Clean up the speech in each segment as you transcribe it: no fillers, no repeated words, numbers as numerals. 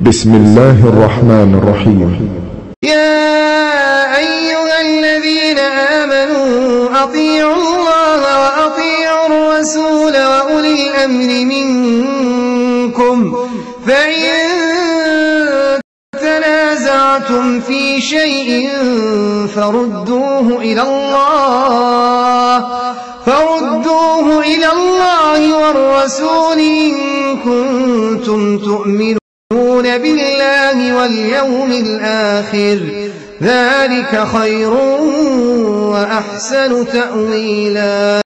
بسم الله الرحمن الرحيم. يا أيها الذين آمنوا أطيعوا الله وأطيعوا الرسول وأولي الأمر منكم فإن تنازعتم في شيء فردوه إلى الله والرسول إن كنتم تؤمنون بالله واليوم الآخر ذلك خير وأحسن تأويلا.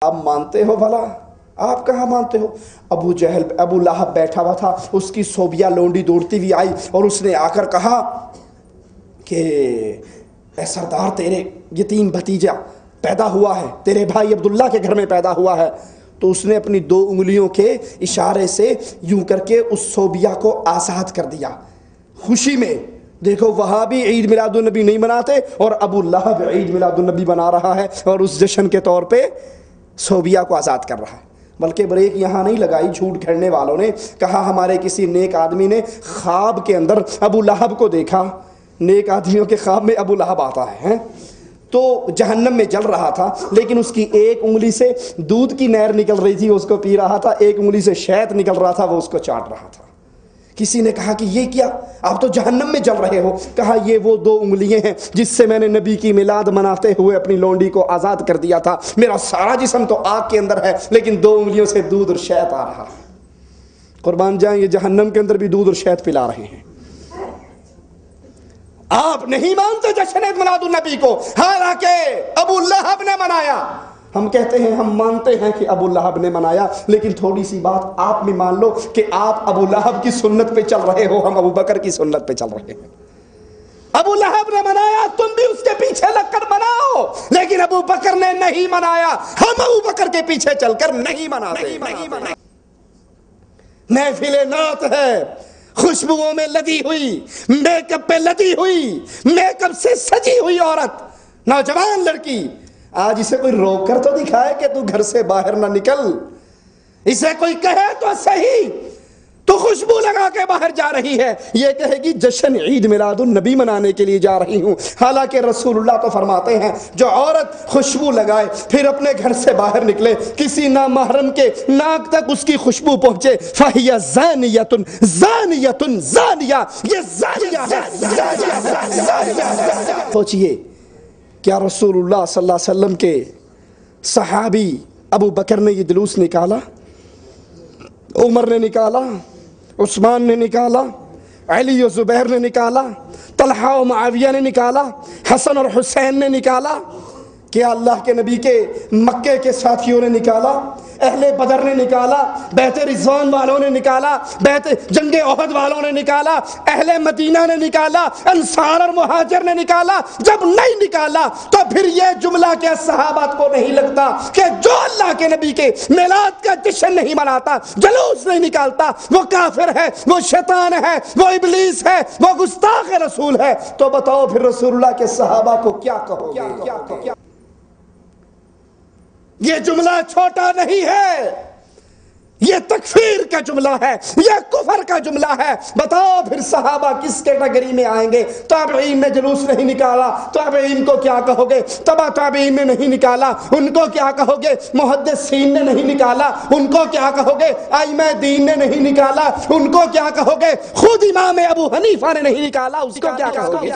آپ مانتے ہو بھلا؟ آپ کہاں مانتے ہو؟ ابو جہل ابو لہب بیٹھا ہوا تھا، اس کی صوبیہ لونڈی دوڑتی ہوئی آئی اور اس نے آ کر کہا کہ اے سردار، تیرے یتیم بھتیجا پیدا ہوا ہے، تیرے بھائی عبداللہ کے گھر میں پیدا ہوا ہے۔ تو اس نے اپنی 2 انگلیوں کے اشارے سے یوں کر کے اس صوبیہ کو آزاد کر دیا خوشی میں۔ دیکھو وہاں بھی عید میلاد النبی نہیں مناتے اور ابو لہب عید میلاد النبی بنا رہا ہے اور اس جشن کے طور پہ صوبیہ کو آزاد کر رہا ہے۔ بلکہ بریک یہاں نہیں لگائی جھوٹ کھیلنے والوں نے، کہا ہمارے کسی نیک آدمی نے خواب کے اندر ابو لہب کو دیکھا۔ نیک آدمیوں کے خواب میں ابو لہب آتا ہے تو جہنم میں جل رہا تھا، لیکن اس کی ایک انگلی سے دودھ کی نہر نکل رہی تھی، اس کو پی رہا تھا، ایک انگلی سے شہد نکل رہا تھا، وہ اس کو چاٹ رہا تھا۔ کسی نے کہا کہ یہ کیا، آپ تو جہنم میں جل رہے ہو؟ کہا یہ وہ 2 انگلیاں ہیں جس سے میں نے نبی کی میلاد مناتے ہوئے اپنی لونڈی کو آزاد کر دیا تھا۔ میرا سارا جسم تو آگ کے اندر ہے لیکن 2 انگلیوں سے دودھ اور شہد آ رہا ہے۔ قربان جائیں، یہ جہنم کے اندر بھی دودھ اور شہد پلا رہے ہیں۔ آپ نہیں مانتے جشن میلاد النبی کو، حالانکہ ابو لہب نے منایا۔ ہم کہتے ہیں ہم مانتے ہیں کہ ابو لہب نے منایا، لیکن تھوڑی سی بات آپ بھی مان لو کہ آپ ابو لہب کی سنت پہ چل رہے ہو، ہم ابو بکر کی سنت پہ چل رہے ہیں۔ ابو لہب نے منایا، تم بھی اس کے پیچھے لگ کر مناؤ، لیکن ابو بکر نے نہیں منایا، ہم ابو بکر کے پیچھے چل کر نہیں مناتے۔ محفل نعت ہے، خوشبوؤں میں لدی ہوئی، میک اپ پہ لدی ہوئی، میک اپ سے سجی ہوئی عورت، نوجوان لڑکی، آج اسے کوئی روک کر تو دکھائے کہ تو گھر سے باہر نہ نکل، اسے کوئی کہے تو صحیح تو خوشبو لگا کے باہر جا رہی ہے، یہ کہے گی جشن عید میلاد النبی منانے کے لیے جا رہی ہوں۔ حالانکہ رسول اللہ تو فرماتے ہیں جو عورت خوشبو لگائے پھر اپنے گھر سے باہر نکلے، کسی نامحرم کے ناک تک اس کی خوشبو پہنچے، فَهِيَ زَانِيَةٌ زَانِيَةٌ زَانِيَةٌ، یہ زانیہ ہے۔ سوچئے کیا رسول اللہ صلی اللہ علیہ وسلم کے صحابی ابو بکر نے یہ جلوس نکالا، عمر نے نکالا، عثمان نے نکالا، علی و زبیر نے نکالا، طلحہ و معاویہ نے نکالا، حسن اور حسین نے نکالا؟ کیا اللہ کے نبی کے مکے کے ساتھیوں نے نکالا؟ اہل بدر نے نکالا؟ بیت رضوان والوں نے نکالا؟ بیت جنگ احد والوں نے نکالا؟ اہل مدینہ نے نکالا؟ انصار اور مہاجر نے نکالا؟ جب نہیں نکالا تو پھر یہ جملہ کیا صحابہ کو نہیں لگتا کہ جو اللہ کے نبی کے میلاد کا جشن نہیں مناتا، جلوس نہیں نکالتا، وہ کافر ہے، وہ شیطان ہے، وہ ابلیس ہے، وہ گستاخ رسول ہے؟ تو بتاؤ پھر رسول اللہ کے صحابہ کو کیا کہو گے؟ یہ جملہ چھوٹا نہیں ہے، یہ تکفیر کا جملہ ہے، یہ کفر کا جملہ ہے۔ بتاؤ پھر صحابہ کس کیٹیگری میں آئیں گے؟ تابعین نے جلوس نہیں نکالا، تابعین کو کیا کہو گے؟ تبع تابعین نے نہیں نکالا، ان کو کیا کہو گے؟ محدثین نے نہیں نکالا، ان کو کیا کہو گے؟ ائمہ دین نے نہیں نکالا، ان کو کیا کہو گے؟ خود امام ابو حنیفہ نے نہیں نکالا، اس کو کیا کہو گے؟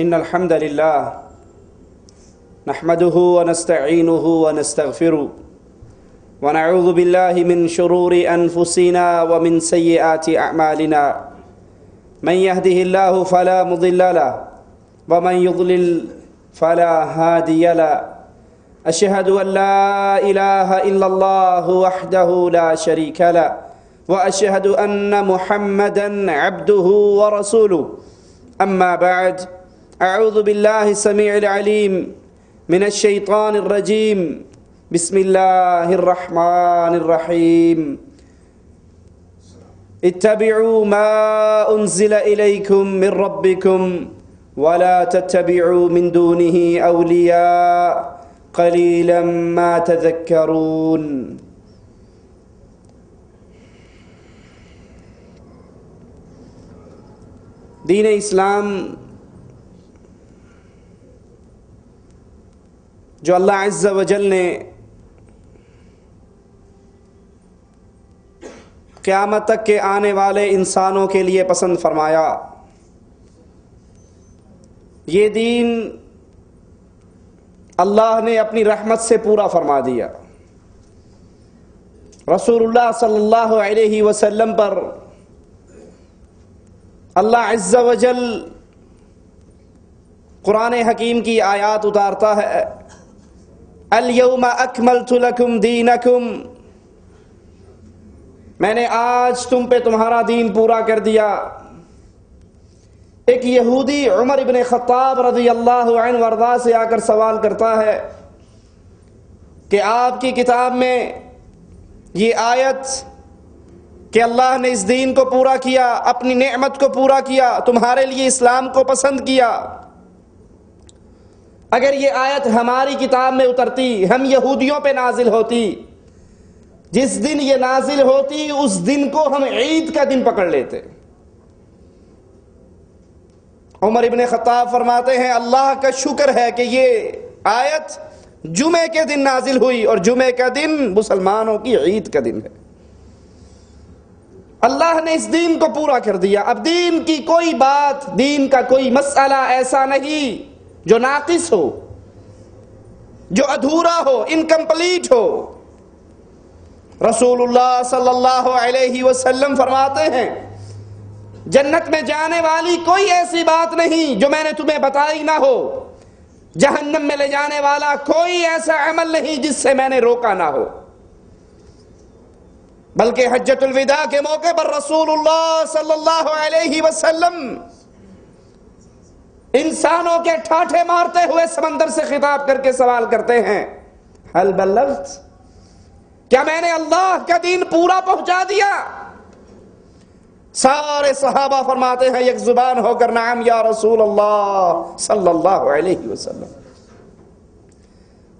ان الحمد للہ نحمده ونستعینه ونستغفره ونعوذ باللہ من شرور انفسنا ومن سیئات اعمالنا من يهده الله فلا مضل له ومن يضلل فلا هادي له اشهد ان لا اله الا الله وحده لا شريك له واشهد ان محمدا عبده ورسوله اما بعد اعوذ باللہ السمیع العلیم من الشیطان الرجیم بسم اللہ الرحمن الرحیم اتبعوا ما انزل الیکم من ربکم ولا تتبعوا من دونه اولیاء قلیلا ما تذکرون۔ دین اسلام جو اللہ عز و جل نے قیامت تک کے آنے والے انسانوں کے لیے پسند فرمایا، یہ دین اللہ نے اپنی رحمت سے پورا فرما دیا۔ رسول اللہ صلی اللہ علیہ وسلم پر اللہ عز و جل قرآن حکیم کی آیات اتارتا ہے، الیوم اکملت لکم دینکم، میں نے آج تم پہ تمہارا دین پورا کر دیا۔ ایک یہودی عمر ابن خطاب رضی اللہ عنہ وارضاہ سے آ کر سوال کرتا ہے کہ آپ کی کتاب میں یہ آیت کہ اللہ نے اس دین کو پورا کیا، اپنی نعمت کو پورا کیا، تمہارے لیے اسلام کو پسند کیا، اگر یہ آیت ہماری کتاب میں اترتی، ہم یہودیوں پہ نازل ہوتی، جس دن یہ نازل ہوتی اس دن کو ہم عید کا دن پکڑ لیتے۔ عمر ابن خطاب فرماتے ہیں اللہ کا شکر ہے کہ یہ آیت جمعے کے دن نازل ہوئی، اور جمعے کا دن مسلمانوں کی عید کا دن ہے۔ اللہ نے اس دین کو پورا کر دیا۔ اب دین کی کوئی بات، دین کا کوئی مسئلہ ایسا نہیں جو ناقص ہو، جو ادھورا ہو، انکمپلیٹ ہو۔ رسول اللہ صلی اللہ علیہ وسلم فرماتے ہیں جنت میں جانے والی کوئی ایسی بات نہیں جو میں نے تمہیں بتائی نہ ہو، جہنم میں لے جانے والا کوئی ایسا عمل نہیں جس سے میں نے روکا نہ ہو۔ بلکہ حجۃ الوداع کے موقع پر رسول اللہ صلی اللہ علیہ وسلم انسانوں کے ٹھاٹھے مارتے ہوئے سمندر سے خطاب کر کے سوال کرتے ہیں حل بلغت، کیا میں نے اللہ کا دین پورا پہنچا دیا؟ سارے صحابہ فرماتے ہیں یک زبان ہو کر نعم یا رسول اللہ صلی اللہ علیہ وسلم۔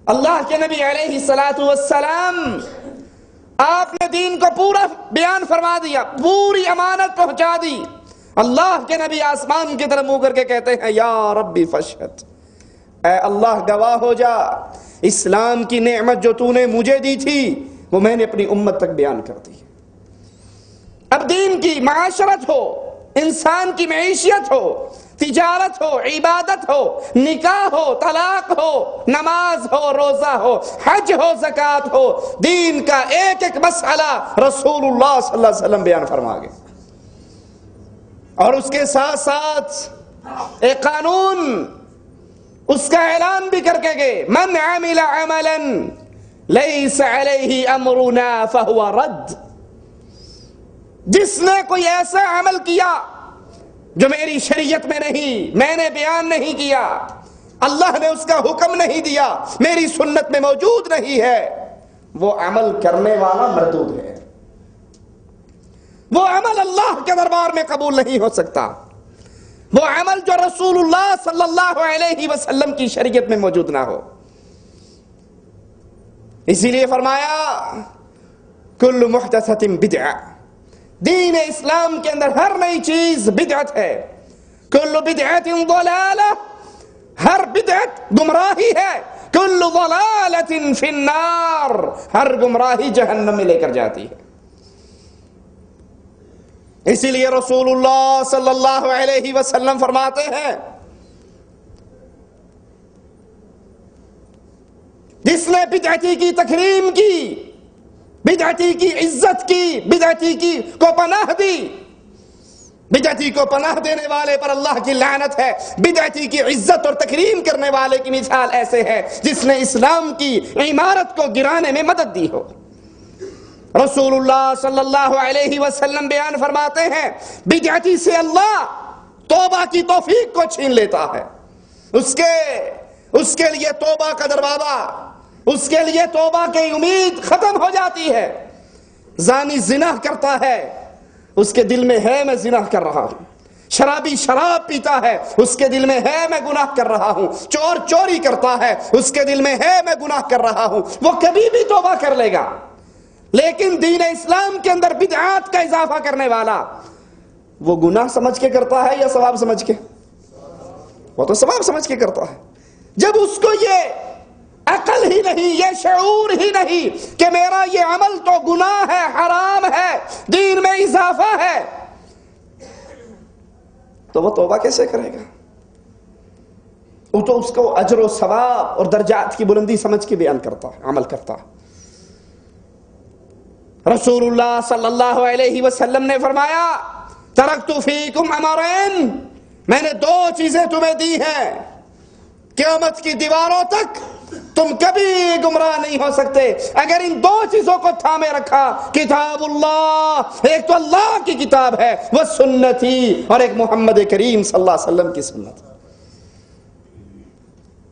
اللہ کے نبی علیہ السلام آپ نے دین کو پورا بیان فرما دیا، پوری امانت پہنچا دی۔ اللہ کے نبی آسمان کی طرف منہ کر کے کہتے ہیں یا ربی فاشہد، اے اللہ گواہ ہو جا، اسلام کی نعمت جو تو نے مجھے دی تھی وہ میں نے اپنی امت تک بیان کر دی۔ اب دین کی معاشرت ہو، انسان کی معیشت ہو، تجارت ہو، عبادت ہو، نکاح ہو، طلاق ہو، نماز ہو، روزہ ہو، حج ہو، زکوٰۃ ہو، دین کا ایک ایک مسئلہ رسول اللہ صلی اللہ علیہ وسلم بیان فرما گئے۔ اور اس کے ساتھ ساتھ ایک قانون اس کا اعلان بھی کر کے گئے، من عمل عملا لیس علیہ امرنا فہو رد، جس نے کوئی ایسا عمل کیا جو میری شریعت میں نہیں، میں نے بیان نہیں کیا، اللہ نے اس کا حکم نہیں دیا، میری سنت میں موجود نہیں ہے، وہ عمل کرنے والا مردود ہے، وہ عمل اللہ کے دربار میں قبول نہیں ہو سکتا، وہ عمل جو رسول اللہ صلی اللہ علیہ وسلم کی شریعت میں موجود نہ ہو۔ اسی لیے فرمایا کل محدثۃ بدعہ، دین اسلام کے اندر ہر نئی چیز بدعت ہے، کل بدعت ضلالہ، ہر بدعت گمراہی ہے، کل ضلالۃ فی النار، ہر گمراہی جہنم میں لے کر جاتی ہے۔ اسی لیے رسول اللہ صلی اللہ علیہ وسلم فرماتے ہیں جس نے بدعتی کی تکریم کی، بدعتی کی عزت کی، بدعتی کی کو پناہ دی، بدعتی کو پناہ دینے والے پر اللہ کی لعنت ہے، بدعتی کی عزت اور تکریم کرنے والے کی مثال ایسے ہے جس نے اسلام کی عمارت کو گرانے میں مدد دی ہو۔ رسول اللہ صلی اللہ علیہ وسلم بیان فرماتے ہیں بدعتی سے اللہ توبہ کی توفیق کو چھین لیتا ہے، اس کے لیے توبہ کا دروازہ، اس کے لیے توبہ کی امید ختم ہو جاتی ہے۔ زانی زنا کرتا ہے، اس کے دل میں ہے میں زنا کر رہا ہوں، شرابی شراب پیتا ہے، اس کے دل میں ہے میں گناہ کر رہا ہوں، چور چوری کرتا ہے، اس کے دل میں ہے میں گناہ کر رہا ہوں، وہ کبھی بھی توبہ کر لے گا۔ لیکن دین اسلام کے اندر بدعات کا اضافہ کرنے والا وہ گناہ سمجھ کے کرتا ہے یا ثواب سمجھ کے؟ وہ تو ثواب سمجھ کے کرتا ہے۔ جب اس کو یہ عقل ہی نہیں، یہ شعور ہی نہیں کہ میرا یہ عمل تو گناہ ہے، حرام ہے، دین میں اضافہ ہے، تو وہ توبہ کیسے کرے گا؟ وہ تو اس کو اجر و ثواب اور درجات کی بلندی سمجھ کے بیان کرتا ہے، عمل کرتا ہے۔ رسول اللہ صلی اللہ علیہ وسلم نے فرمایا ترکت فیکم امرین، میں نے دو چیزیں تمہیں دی ہیں، قیامت کی دیواروں تک تم کبھی گمراہ نہیں ہو سکتے اگر ان دو چیزوں کو تھامے رکھا، کتاب اللہ، ایک تو اللہ کی کتاب ہے، وہ سنتی، اور ایک محمد کریم صلی اللہ علیہ وسلم کی سنت۔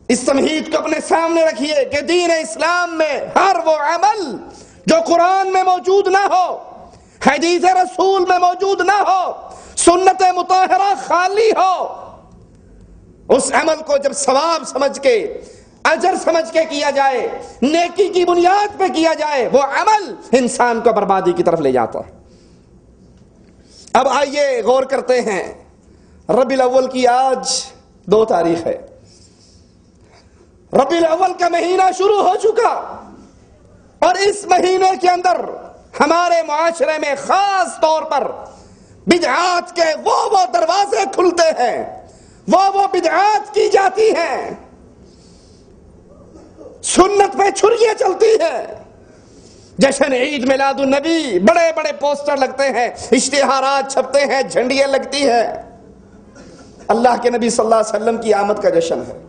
اس تمہید کو اپنے سامنے رکھیے کہ دین اسلام میں ہر وہ عمل جو قرآن میں موجود نہ ہو، حدیث رسول میں موجود نہ ہو، سنت مطہرہ خالی ہو، اس عمل کو جب ثواب سمجھ کے، اجر سمجھ کے کیا جائے، نیکی کی بنیاد پہ کیا جائے، وہ عمل انسان کو بربادی کی طرف لے جاتا ہے۔ اب آئیے غور کرتے ہیں، ربیع الاول کی آج 2 تاریخ ہے، ربیع الاول کا مہینہ شروع ہو چکا، اور اس مہینے کے اندر ہمارے معاشرے میں خاص طور پر بدعات کے وہ دروازے کھلتے ہیں، وہ بدعات کی جاتی ہیں، سنت پہ چھریاں چلتی ہیں، جشن عید میلاد النبی، بڑے بڑے پوسٹر لگتے ہیں، اشتہارات چھپتے ہیں، جھنڈیاں لگتی ہیں، اللہ کے نبی صلی اللہ علیہ وسلم کی آمد کا جشن ہے۔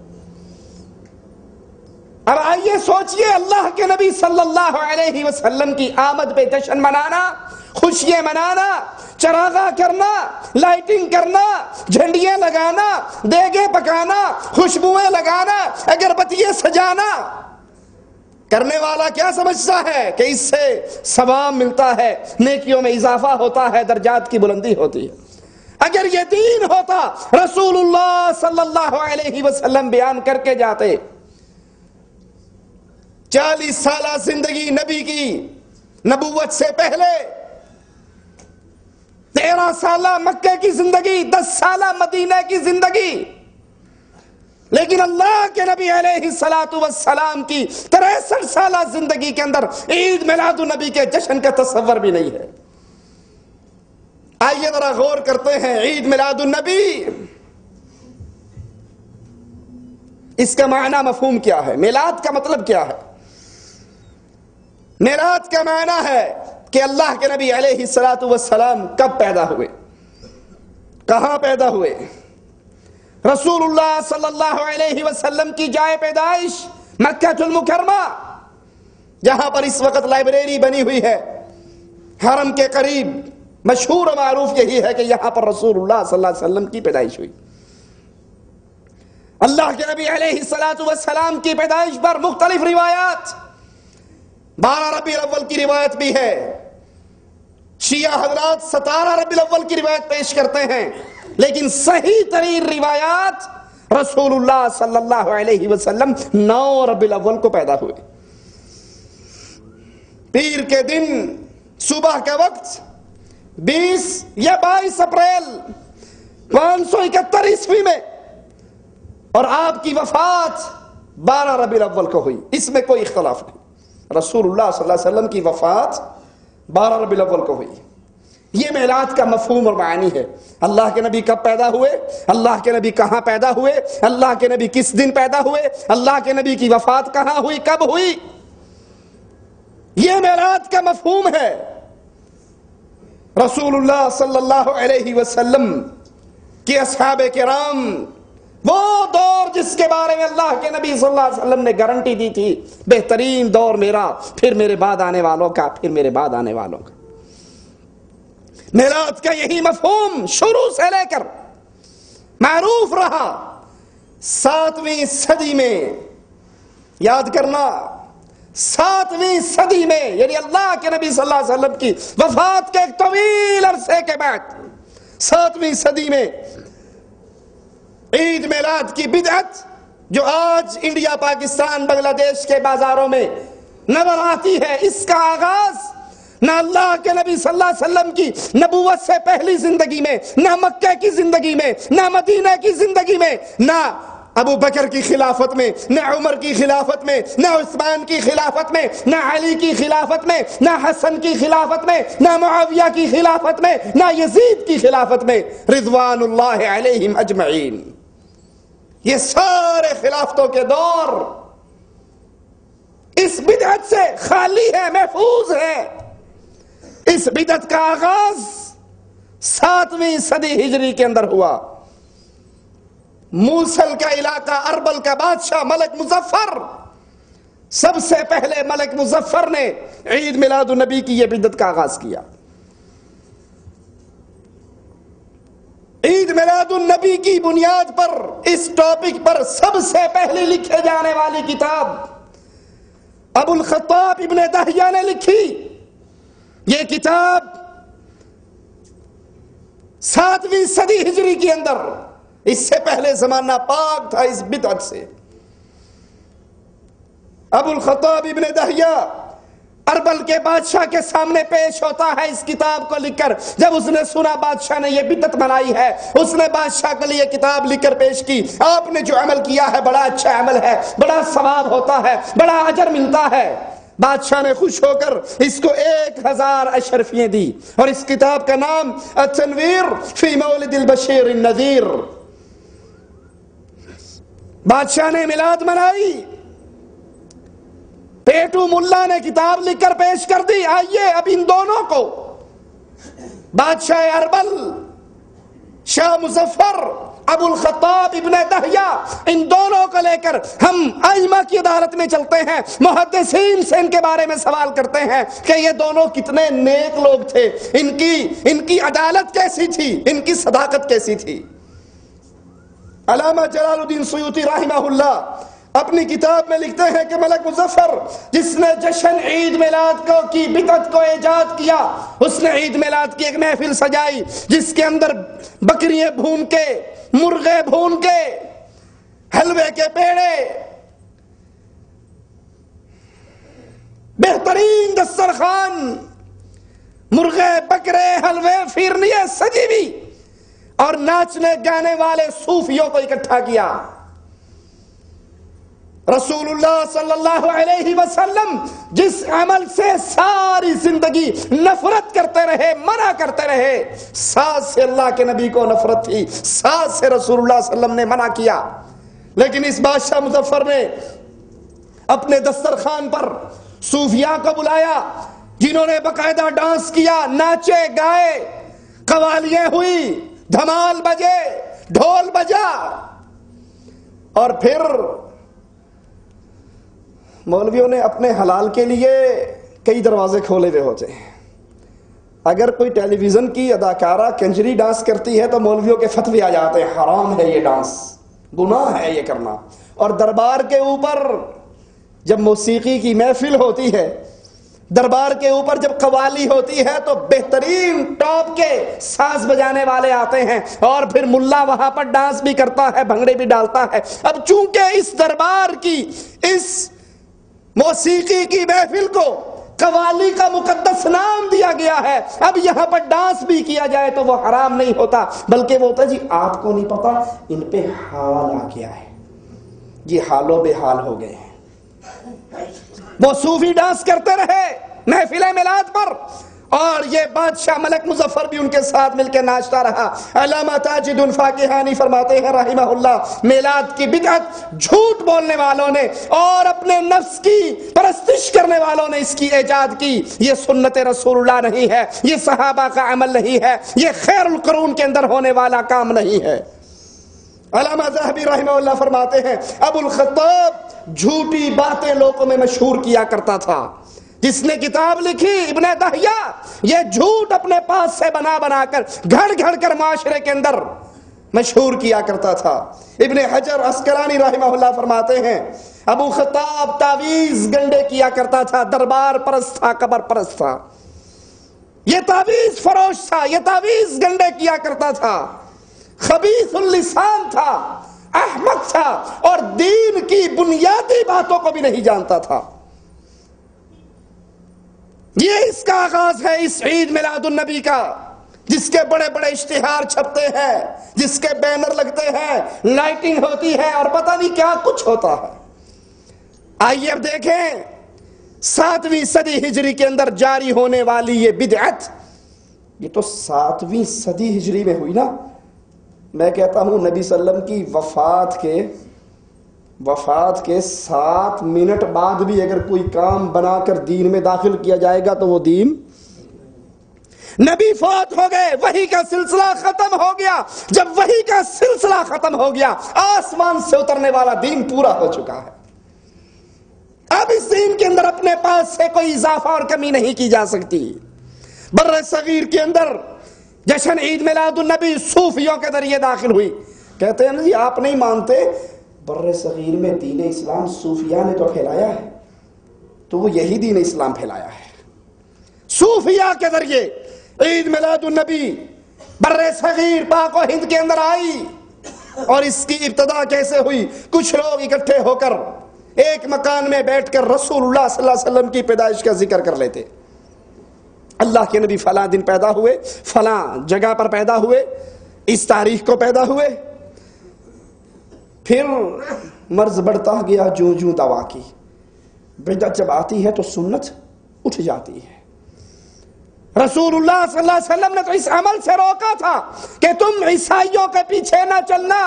اب آئیے سوچئے، اللہ کے نبی صلی اللہ علیہ وسلم کی آمد پہ جشن منانا، خوشیاں منانا، چراغاں کرنا، لائٹنگ کرنا، جھنڈیاں لگانا، دیگیں پکانا، خوشبوئیں لگانا، اگربتیاں سجانا، کرنے والا کیا سمجھتا ہے کہ اس سے ثواب ملتا ہے، نیکیوں میں اضافہ ہوتا ہے، درجات کی بلندی ہوتی ہے۔ اگر یہ دین ہوتا رسول اللہ صلی اللہ علیہ وسلم بیان کر کے جاتے، 40 سالہ زندگی نبی کی نبوت سے پہلے، 13 سالہ مکہ کی زندگی، 10 سالہ مدینہ کی زندگی، لیکن اللہ کے نبی علیہ السلام کی 63 سالہ زندگی کے اندر عید میلاد النبی کے جشن کا تصور بھی نہیں ہے۔ آئیے ذرا غور کرتے ہیں، عید میلاد النبی، اس کا معنی مفہوم کیا ہے؟ میلاد کا مطلب کیا ہے؟ میلاد کا معنی ہے کہ اللہ کے نبی علیہ السلام کب پیدا ہوئے، کہاں پیدا ہوئے۔ رسول اللہ صلی اللہ علیہ وسلم کی جائے پیدائش مکہ المکرمہ، جہاں پر اس وقت لائبریری بنی ہوئی ہے حرم کے قریب، مشہور و معروف یہی ہے کہ یہاں پر رسول اللہ صلی اللہ علیہ وسلم کی پیدائش ہوئی۔ اللہ کے نبی علیہ السلام کی پیدائش پر مختلف روایات، 12 ربیع الاول کی روایت بھی ہے، شیعہ حضرات 17 ربیع الاول کی روایت پیش کرتے ہیں، لیکن صحیح ترین روایات رسول اللہ صلی اللہ علیہ وسلم 9 ربیع الاول کو پیدا ہوئے۔ پیر کے دن صبح کے وقت 20 یا 22 اپریل 571 عیسوی میں، اور آپ کی وفات 12 ربیع الاول کو ہوئی، اس میں کوئی اختلاف نہیں۔ رسول اللہ صلی اللہ علیہ وسلم کی وفات 12 ربیع الاول کو ہوئی۔ یہ میلاد کا مفہوم اور معنی ہے۔ اللہ کے نبی کب پیدا ہوئے، اللہ کے نبی کہاں پیدا ہوئے، اللہ کے نبی کس دن پیدا ہوئے، اللہ کے نبی کی وفات کہاں ہوئی، کب ہوئی، یہ میلاد کا مفہوم ہے۔ رسول اللہ صلی اللہ علیہ وسلم کے اصحاب کرام، وہ دور جس کے بارے میں اللہ کے نبی صلی اللہ علیہ وسلم نے گارنٹی دی تھی، بہترین دور میرا، پھر میرے بعد آنے والوں کا، پھر میرے بعد آنے والوں کا۔ میلاد کا یہی مفہوم شروع سے لے کر معروف رہا۔ 7ویں صدی میں، یاد کرنا، 7ویں صدی میں، یعنی اللہ کے نبی صلی اللہ علیہ وسلم کی وفات کے ایک طویل عرصے کے بعد 7ویں صدی میں عید میلاد کی بدعت جو آج انڈیا، پاکستان، بنگلہ دیش کے بازاروں میں نظر آتی ہے، اس کا آغاز نہ اللہ کے نبی صلی اللہ علیہ وسلم کی نبوت سے پہلی زندگی میں، نہ مکہ کی زندگی میں، نہ مدینہ کی زندگی میں، نہ ابو بکر کی خلافت میں، نہ عمر کی خلافت میں، نہ عثمان کی خلافت میں، نہ علی کی خلافت میں، نہ حسن کی خلافت میں، نہ معاویہ کی خلافت میں، نہ یزید کی خلافت میں، رضوان اللہ علیہم اجمعین۔ یہ سارے خلافتوں کے دور اس بدعت سے خالی ہے، محفوظ ہے۔ اس بدعت کا آغاز 7ویں صدی ہجری کے اندر ہوا۔ موصل کا علاقہ، اربل کا بادشاہ ملک مظفر، سب سے پہلے ملک مظفر نے عید میلاد النبی کی یہ بدعت کا آغاز کیا۔ عید میلاد النبی کی بنیاد پر، اس ٹاپک پر سب سے پہلے لکھے جانے والی کتاب ابو الخطاب ابن دہیہ نے لکھی۔ یہ کتاب 7ویں صدی ہجری کے اندر، اس سے پہلے زمانہ پاک تھا اس بدعت سے۔ ابو الخطاب ابن دہیہ اربل کے بادشاہ کے سامنے پیش ہوتا ہے اس کتاب کو لکھ کر۔ جب اس نے سنا بادشاہ نے یہ بدعت بنائی ہے، اس نے بادشاہ کے لیے کتاب لکھ کر پیش کی، آپ نے جو عمل کیا ہے بڑا اچھا عمل ہے، بڑا ثواب ہوتا ہے، بڑا اجر ملتا ہے۔ بادشاہ نے خوش ہو کر اس کو 1000 اشرفیاں دی، اور اس کتاب کا نام التنویر فی مولد البشیر النذیر۔ بادشاہ نے میلاد منائی، پیٹو ملا نے کتاب لکھ کر پیش کر دی، آئیے اب ان دونوں کو، بادشاہ اربل شاہ مظفر، ابو الخطاب ابن دہیہ، ان دونوں کو لے کر ہم ائمہ کی عدالت میں چلتے ہیں، محدثین سے ان کے بارے میں سوال کرتے ہیں کہ یہ دونوں کتنے نیک لوگ تھے، ان کی عدالت کیسی تھی، ان کی صداقت کیسی تھی۔ علامہ جلال الدین سیوطی رحمہ اللہ اپنی کتاب میں لکھتے ہیں کہ ملک مظفر، جس نے جشن عید میلاد کی بدعت کو ایجاد کیا، اس نے عید میلاد کی ایک محفل سجائی جس کے اندر بکریاں بھون کے، مرغے بھون کے، حلوے کے پیڑے، بہترین دسترخوان، مرغے، بکرے، حلوے، پھیرنیاں سجی بھی، اور ناچنے گانے والے صوفیوں کو اکٹھا کیا۔ رسول اللہ صلی اللہ علیہ وسلم جس عمل سے ساری زندگی نفرت کرتے رہے، منع کرتے رہے، ساتھ سے اللہ کے نبی کو نفرت تھی، ساتھ سے رسول اللہ صلی اللہ علیہ وسلم نے منع کیا، لیکن اس بادشاہ مظفر نے اپنے دسترخوان پر صوفیاء کو بلایا، جنہوں نے باقاعدہ ڈانس کیا، ناچے گائے، قوالیاں ہوئی، دھمال بجے، ڈھول بجا، اور پھر مولویوں نے اپنے حلال کے لیے کئی دروازے کھولے ہوئے ہوتے ہیں. اگر کوئی ٹیلی ویژن کی اداکارہ کنجری ڈانس کرتی ہے تو مولویوں کے فتوی آ جاتے ہیں حرام ہے یہ ڈانس, گناہ ہے یہ کرنا. اور دربار کے اوپر جب موسیقی کی محفل ہوتی ہے, دربار کے اوپر جب قوالی ہوتی ہے تو بہترین ٹاپ کے ساز بجانے والے آتے ہیں اور پھر ملا وہاں پر ڈانس بھی کرتا ہے, بھنگڑے بھی ڈالتا ہے. اب چونکہ اس دربار کی اس موسیقی کی محفل کو قوالی کا مقدس نام دیا گیا ہے, اب یہاں پر ڈانس بھی کیا جائے تو وہ حرام نہیں ہوتا, بلکہ وہ ہوتا ہے جی آپ کو نہیں پتا ان پہ حال آ گیا ہے, یہ حال و بے حال ہو گئے ہیں. وہ صوفی ڈانس کرتے رہے محفل میلاد پر, اور یہ بادشاہ ملک مظفر بھی ان کے ساتھ مل کے ناچتا رہا. علامہ تاجد الفاقہانی فرماتے ہیں رحمہ اللہ, میلاد کی بدعت جھوٹ بولنے والوں نے اور اپنے نفس کی پرستش کرنے والوں نے اس کی ایجاد کی. یہ سنت رسول اللہ نہیں ہے, یہ صحابہ کا عمل نہیں ہے, یہ خیر القرون کے اندر ہونے والا کام نہیں ہے. علامہ ذہبی رحمہ اللہ فرماتے ہیں ابو الخطاب جھوٹی باتیں لوگوں میں مشہور کیا کرتا تھا. جس نے کتاب لکھی ابن دہیہ, یہ جھوٹ اپنے پاس سے بنا بنا کر گھڑ گھڑ کر معاشرے کے اندر مشہور کیا کرتا تھا. ابن حجر عسقلانی رحمہ اللہ فرماتے ہیں ابو خطاب تعویذ گنڈے کیا کرتا تھا, دربار پرست تھا, قبر پرست تھا, یہ تعویذ فروش تھا, یہ تعویذ گنڈے کیا کرتا تھا, خبیث اللسان تھا, احمق تھا, اور دین کی بنیادی باتوں کو بھی نہیں جانتا تھا. یہ اس کا آغاز ہے اس عید میلاد النبی کا, جس کے بڑے بڑے اشتہار چھپتے ہیں, جس کے بینر لگتے ہیں, لائٹنگ ہوتی ہے اور پتہ نہیں کیا کچھ ہوتا ہے. آئیے اب دیکھیں 7ویں صدی ہجری کے اندر جاری ہونے والی یہ بدعت, یہ تو 7ویں صدی ہجری میں ہوئی نا. میں کہتا ہوں نبی صلی اللہ علیہ وسلم کی وفات کے 7 منٹ بعد بھی اگر کوئی کام بنا کر دین میں داخل کیا جائے گا تو وہ دین, نبی فوت ہو گئے, وحی کا سلسلہ ختم ہو گیا. جب وحی کا سلسلہ ختم ہو گیا, آسمان سے اترنے والا دین پورا ہو چکا ہے. اب اس دین کے اندر اپنے پاس سے کوئی اضافہ اور کمی نہیں کی جا سکتی. بر صغیر کے اندر جشن عید میلاد النبی صوفیوں کے ذریعے داخل ہوئی. کہتے ہیں جی آپ نہیں مانتے, بر صغیر میں دین اسلام صوفیہ نے تو پھیلایا ہے, تو وہ یہی دین اسلام پھیلایا ہے. صوفیہ کے ذریعے عید میلاد النبی بر صغیر پاک و ہند کے اندر آئی. اور اس کی ابتدا کیسے ہوئی؟ کچھ لوگ اکٹھے ہو کر ایک مکان میں بیٹھ کر رسول اللہ صلی اللہ علیہ وسلم کی پیدائش کا ذکر کر لیتے. اللہ کے نبی فلاں دن پیدا ہوئے, فلاں جگہ پر پیدا ہوئے, اس تاریخ کو پیدا ہوئے. پھر مرض بڑھتا گیا جوں جوں دوا کی. بدعت جب آتی ہے تو سنت اٹھ جاتی ہے. رسول اللہ صلی اللہ علیہ وسلم نے تو اس عمل سے روکا تھا کہ تم عیسائیوں کے پیچھے نہ چلنا.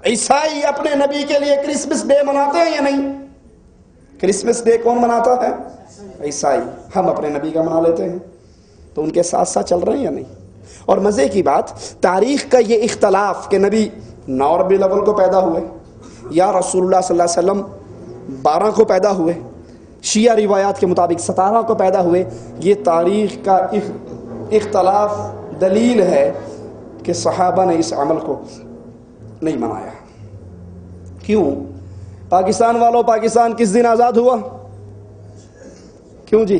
عیسائی اپنے نبی کے لیے کرسمس ڈے مناتے ہیں یا نہیں؟ کرسمس ڈے کون مناتا ہے؟ عیسائی. ہم اپنے نبی کا منا لیتے ہیں, تو ان کے ساتھ ساتھ چل رہے ہیں یا نہیں؟ اور مزے کی بات, تاریخ کا یہ اختلاف کہ نبی 9 ربیع الاول کو پیدا ہوئے یا رسول اللہ صلی اللہ علیہ وسلم 12 کو پیدا ہوئے, شیعہ روایات کے مطابق 17 کو پیدا ہوئے, یہ تاریخ کا اختلاف دلیل ہے کہ صحابہ نے اس عمل کو نہیں منایا. کیوں؟ پاکستان والوں, پاکستان کس دن آزاد ہوا؟ کیوں جی؟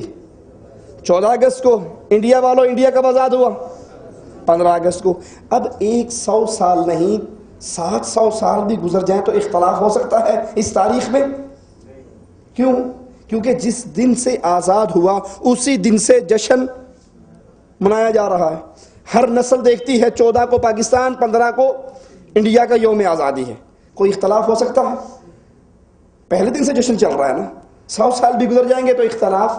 14 اگست کو. انڈیا والوں, انڈیا کب آزاد ہوا؟ 15 اگست کو. اب 100 سال نہیں 700 سال بھی گزر جائیں تو اختلاف ہو سکتا ہے اس تاریخ میں. کیوں؟ کیونکہ جس دن سے آزاد ہوا اسی دن سے جشن منایا جا رہا ہے. ہر نسل دیکھتی ہے 14 کو پاکستان, 15 کو انڈیا کا یوم آزادی ہے. کوئی اختلاف ہو سکتا ہے؟ پہلے دن سے جشن چل رہا ہے نا. 100 سال بھی گزر جائیں گے تو اختلاف.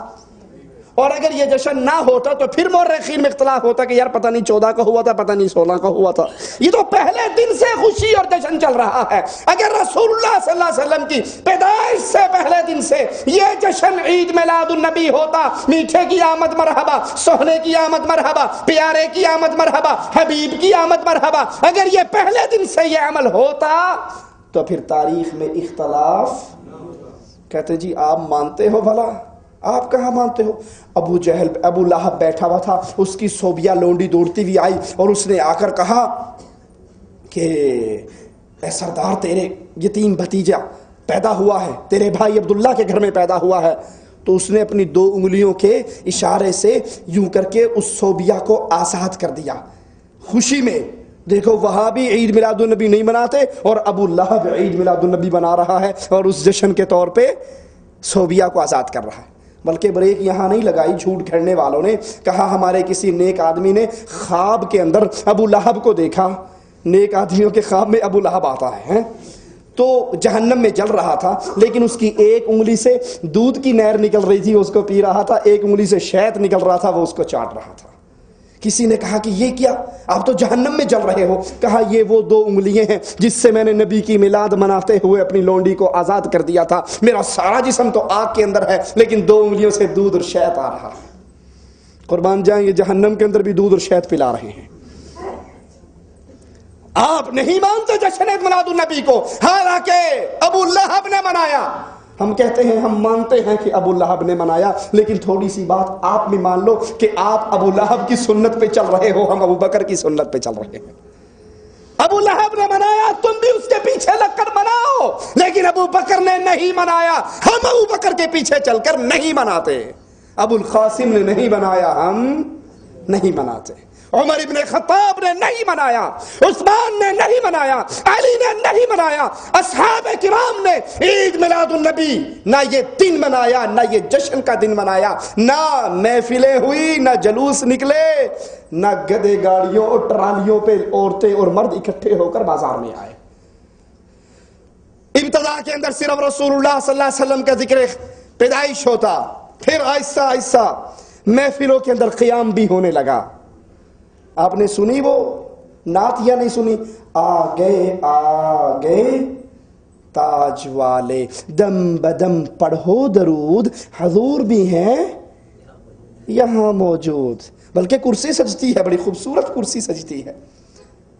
اور اگر یہ جشن نہ ہوتا تو پھر مورخین میں اختلاف ہوتا کہ یار پتہ نہیں 14 کا ہوا تھا, پتہ نہیں 16 کا ہوا تھا. یہ تو پہلے دن سے خوشی اور جشن چل رہا ہے. اگر رسول اللہ صلی اللہ علیہ وسلم کی پیدائش سے پہلے دن سے یہ جشن عید میلاد النبی ہوتا, میٹھے کی آمد مرحبا, سہنے کی آمد مرحبا, پیارے کی آمد مرحبا, حبیب کی آمد مرحبا, اگر یہ پہلے دن سے یہ عمل ہوتا تو پھر تاریخ میں اختلاف کہتے جی آپ مانتے ہو بھلا؟ آپ کہاں مانتے ہو؟ ابو جہل ابو لہب بیٹھا ہوا تھا، اس کی صوبیہ لونڈی دوڑتی ہوئی آئی اور اس نے آ کر کہا کہ اے سردار، تیرے یتیم بھتیجا پیدا ہوا ہے، تیرے بھائی عبداللہ کے گھر میں پیدا ہوا ہے۔ تو اس نے اپنی 2 انگلیوں کے اشارے سے یوں کر کے اس صوبیہ کو آزاد کر دیا خوشی میں۔ دیکھو وہاں بھی عید میلاد النبی نہیں مناتے اور ابو لہب عید میلاد النبی بنا رہا ہے اور اس جشن کے طور پہ صوبیہ کو آزاد کر رہا ہے۔ بلکہ بریک یہاں نہیں لگائی جھوٹ گھڑنے والوں نے، کہا ہمارے کسی نیک آدمی نے خواب کے اندر ابو لہب کو دیکھا۔ نیک آدمیوں کے خواب میں ابو لہب آتا ہے، تو جہنم میں جل رہا تھا، لیکن اس کی ایک انگلی سے دودھ کی نہر نکل رہی تھی، اس کو پی رہا تھا، ایک انگلی سے شہد نکل رہا تھا، وہ اس کو چاٹ رہا تھا۔ کسی نے کہا کہ یہ کیا، آپ تو جہنم میں جل رہے ہو؟ کہا یہ وہ 2 انگلیاں ہیں جس سے میں نے نبی کی میلاد مناتے ہوئے اپنی لونڈی کو آزاد کر دیا تھا۔ میرا سارا جسم تو آگ کے اندر ہے، لیکن 2 انگلیوں سے دودھ اور شہد آ رہا ہے۔ قربان جائیں، یہ جہنم کے اندر بھی دودھ اور شہد پلا رہے ہیں۔ آپ نہیں مانتے جشن میلاد النبی کو، حالانکہ ابو لہب نے منایا۔ ہم کہتے ہیں ہم مانتے ہیں کہ ابو لہب نے منایا، لیکن تھوڑی سی بات آپ بھی مان لو کہ آپ ابو لہب کی سنت پہ چل رہے ہو، ہم ابو بکر کی سنت پہ چل رہے ہیں۔ ابو لہب نے منایا، تم بھی اس کے پیچھے لگ کر مناؤ، لیکن ابو بکر نے نہیں منایا، ہم ابو بکر کے پیچھے چل کر نہیں مناتے۔ ابو القاسم نے نہیں منایا، ہم نہیں مناتے۔ عمر ابن خطاب نے نہیں منایا، عثمان نے نہیں منایا، علی نے نہیں منایا، اصحاب کرام نے عید میلاد النبی نہ یہ دن منایا، نہ یہ جشن کا دن منایا، نہ محفلیں ہوئی، نہ جلوس نکلے، نہ گدے گاڑیوں اور ٹرالیوں پہ عورتیں اور مرد اکٹھے ہو کر بازار میں آئے۔ ابتدا کے اندر صرف رسول اللہ صلی اللہ علیہ وسلم کا ذکر پیدائش ہوتا، پھر آہستہ آہستہ محفلوں کے اندر قیام بھی ہونے لگا۔ آپ نے سنی وہ نعت یا نہیں سنی؟ آگے تاج والے، دم بدم پڑھو درود، حضور بھی ہیں یہاں موجود۔ بلکہ کرسی سجتی ہے، بڑی خوبصورت کرسی سجتی ہے،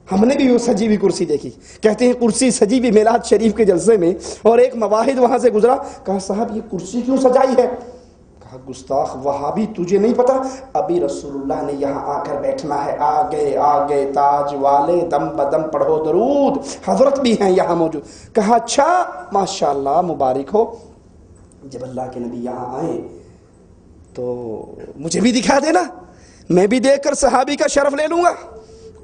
ہم نے بھی وہ سجی ہوئی کرسی دیکھی۔ کہتے ہیں کرسی سجی بھی میلاد شریف کے جلسے میں، اور ایک مواحد وہاں سے گزرا، کہا صاحب یہ کرسی کیوں سجائی ہے؟ کہا گستاخ وہابی، تجھے نہیں پتا ابھی رسول اللہ نے یہاں آ کر بیٹھنا ہے، آگے آگے تاج والے، دم بدم پڑھو درود، حضرت بھی ہیں یہاں موجود۔ کہا اچھا ماشاءاللہ مبارک ہو، جب اللہ کے نبی یہاں آئے تو مجھے بھی دکھا دینا، میں بھی دیکھ کر صحابی کا شرف لے لوں گا۔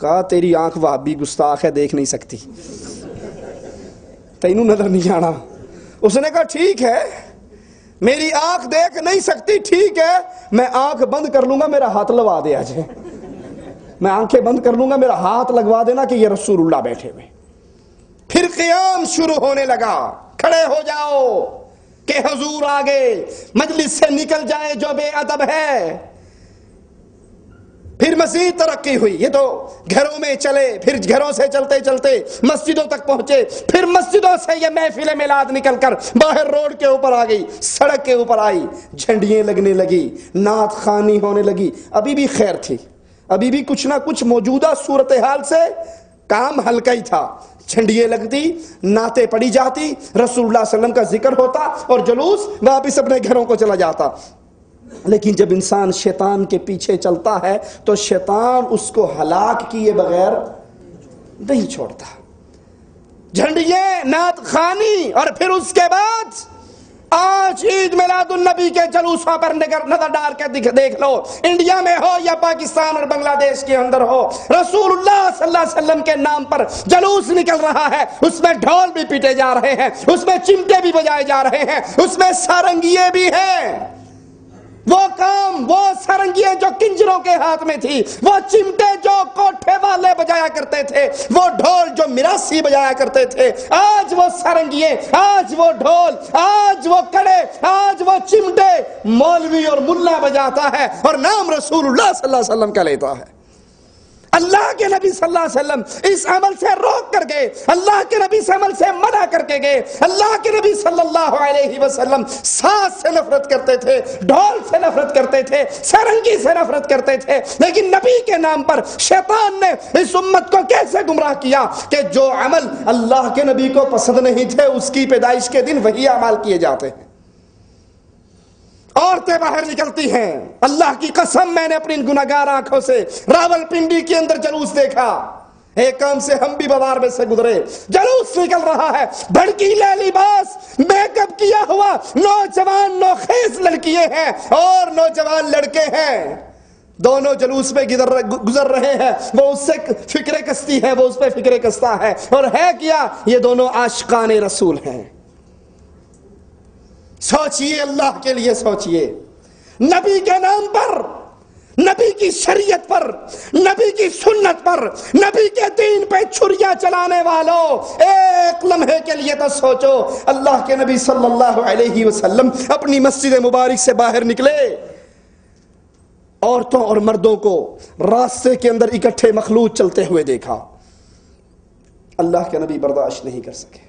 کہا تیری آنکھ وہابی گستاخ ہے، دیکھ نہیں سکتی، تینوں نظر نہیں آنا۔ اس نے کہا ٹھیک ہے، میری آنکھ دیکھ نہیں سکتی، ٹھیک ہے، میں آنکھ بند کر لوں گا، میرا ہاتھ لگوا دے آج، میں آنکھیں بند کر لوں گا، میرا ہاتھ لگوا دینا کہ یہ رسول اللہ بیٹھے ہوئے۔ پھر قیام شروع ہونے لگا، کھڑے ہو جاؤ کہ حضور آگے، مجلس سے نکل جائے جو بے ادب ہے۔ پھر مزید ترقی ہوئی، یہ تو گھروں میں چلے، پھر گھروں سے چلتے چلتے مسجدوں تک پہنچے، پھر مسجدوں سے یہ محفل میلاد نکل کر باہر روڈ کے اوپر آ گئی، سڑک کے اوپر آئی، جھنڈیاں لگنے لگی، نعت خوانی ہونے لگی۔ ابھی بھی خیر تھی، ابھی بھی کچھ نہ کچھ موجودہ صورتحال سے کام ہلکا ہی تھا۔ جھنڈیاں لگتی، نعتیں پڑھی جاتی، رسول اللہ صلی اللہ علیہ وسلم کا ذکر ہوتا، اور جلوس واپس اپنے گھروں کو چلا جاتا۔ لیکن جب انسان شیطان کے پیچھے چلتا ہے تو شیطان اس کو ہلاک کیے بغیر نہیں چھوڑتا۔ جھنڈیاں، نعت خوانی، اور پھر اس کے بعد آج عید میلاد النبی کے جلوسوں پر نظر ڈال کے دیکھ لو، انڈیا میں ہو یا پاکستان اور بنگلہ دیش کے اندر ہو، رسول اللہ صلی اللہ علیہ وسلم کے نام پر جلوس نکل رہا ہے، اس میں ڈھول بھی پیٹے جا رہے ہیں، اس میں چمٹے بھی بجائے جا رہے ہیں، اس میں سارنگیے بھی ہیں۔ وہ کام، وہ سارنگیاں جو کنجروں کے ہاتھ میں تھی، وہ چمٹے جو کوٹھے والے بجایا کرتے تھے، وہ ڈھول جو مراسی بجایا کرتے تھے، آج وہ سارنگیے، آج وہ ڈھول، آج وہ کڑے، آج وہ چمٹے مولوی اور ملا بجاتا ہے اور نام رسول اللہ صلی اللہ علیہ وسلم کا لیتا ہے۔ اللہ کے نبی صلی اللہ علیہ وسلم اس عمل سے روک کر گئے، اللہ کے نبی اس عمل سے منع کر کے گئے۔ اللہ کے نبی صلی اللہ علیہ وسلم ساز سے نفرت کرتے تھے، ڈھول سے نفرت کرتے تھے، سارنگی سے نفرت کرتے تھے، لیکن نبی کے نام پر شیطان نے اس امت کو کیسے گمراہ کیا کہ جو عمل اللہ کے نبی کو پسند نہیں تھے، اس کی پیدائش کے دن وہی اعمال کیے جاتے ہیں۔ عورتیں باہر نکلتی ہیں. اللہ کی قسم میں نے اپنی گناہگار آنکھوں سے راولپنڈی کے اندر جلوس دیکھا. ایک کام سے ہم بھی بازار میں سے گزرے, جلوس نکل رہا ہے, بھڑکیلے لباس, میک اپ کیا ہوا نوجوان نوخیز لڑکیاں ہیں اور نوجوان لڑکے ہیں. دونوں جلوس میں گزر رہے ہیں. وہ اس سے فکرے کستی ہے, وہ اس پہ فکرے کستا ہے. اور ہے کیا, یہ دونوں عاشقان رسول ہیں. سوچئے, اللہ کے لیے سوچئے. نبی کے نام پر, نبی کی شریعت پر, نبی کی سنت پر, نبی کے دین پہ چھریاں چلانے والوں, ایک لمحے کے لیے تو سوچو. اللہ کے نبی صلی اللہ علیہ وسلم اپنی مسجد مبارک سے باہر نکلے, عورتوں اور مردوں کو راستے کے اندر اکٹھے مخلوط چلتے ہوئے دیکھا. اللہ کے نبی برداشت نہیں کر سکے.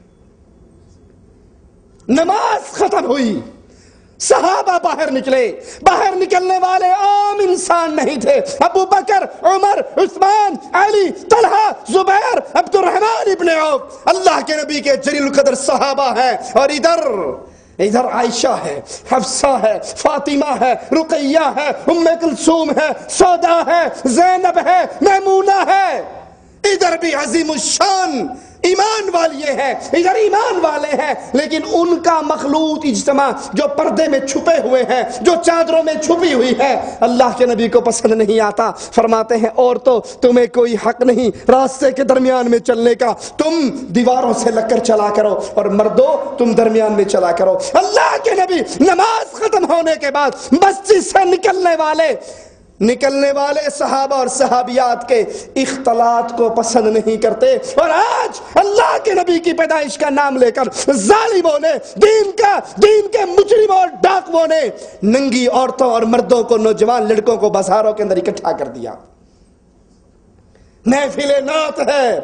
نماز ختم ہوئی, صحابہ باہر نکلے. باہر نکلنے والے عام انسان نہیں تھے. ابو بکر, عمر, عثمان, علی, طلحہ, زبیر, عبد الرحمن ابن عوف اللہ کے نبی کے جلیل القدر صحابہ ہیں. اور ادھر عائشہ ہے, حفصہ ہے, فاطمہ ہے, رقیہ ہے, ام کلثوم ہے, سودا ہے, زینب ہے, میمونہ ہے. ادھر بھی عظیم الشان ایمان والے ہیں, ادھر ایمان والے ہیں, لیکن ان کا مخلوط اجتماع جو پردے میں چھپے ہوئے ہیں, جو چادروں میں چھپی ہوئی ہے, اللہ کے نبی کو پسند نہیں آتا. فرماتے ہیں عورتوں تمہیں کوئی حق نہیں راستے کے درمیان میں چلنے کا, تم دیواروں سے لگ کر چلا کرو, اور مردوں تم درمیان میں چلا کرو. اللہ کے نبی نماز ختم ہونے کے بعد مسجد سے نکلنے والے صحابہ اور صحابیات کے اختلاط کو پسند نہیں کرتے. اور آج اللہ کے نبی کی پیدائش کا نام لے کر ظالموں نے, دین کے مجرموں اور ڈاکوؤں نے ننگی عورتوں اور مردوں کو, نوجوان لڑکوں کو بازاروں کے اندر اکٹھا کر دیا. محفل نعت ہے,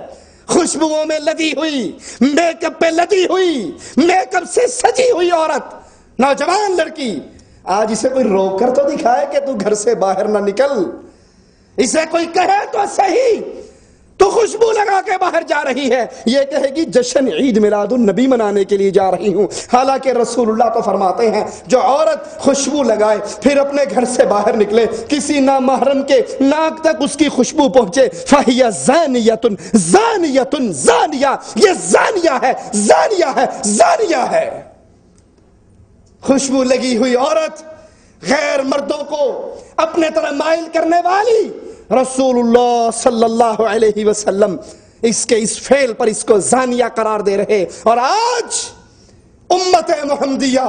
خوشبوؤں میں لدی ہوئی, میک اپ پہ لدی ہوئی, میک اپ سے سجی ہوئی عورت, نوجوان لڑکی. آج اسے کوئی روک کر تو دکھائے کہ تو گھر سے باہر نہ نکل. اسے کوئی کہے تو صحیح تو خوشبو لگا کے باہر جا رہی ہے, یہ کہے گی جشن عید میلاد النبی منانے کے لیے جا رہی ہوں. حالانکہ رسول اللہ تو فرماتے ہیں جو عورت خوشبو لگائے پھر اپنے گھر سے باہر نکلے, کسی نامحرم کے ناک تک اس کی خوشبو پہنچے, فَهِيَ زَانِيَةٌ زَانِيَةٌ زَانِيَہ, یہ زانیہ ہے, زانیہ ہے, زانیہ ہے. خوشبو لگی ہوئی عورت غیر مردوں کو اپنے طرح مائل کرنے والی, رسول اللہ صلی اللہ علیہ وسلم اس کے اس فعل پر اس کو زانیہ قرار دے رہے. اور آج امت محمدیہ,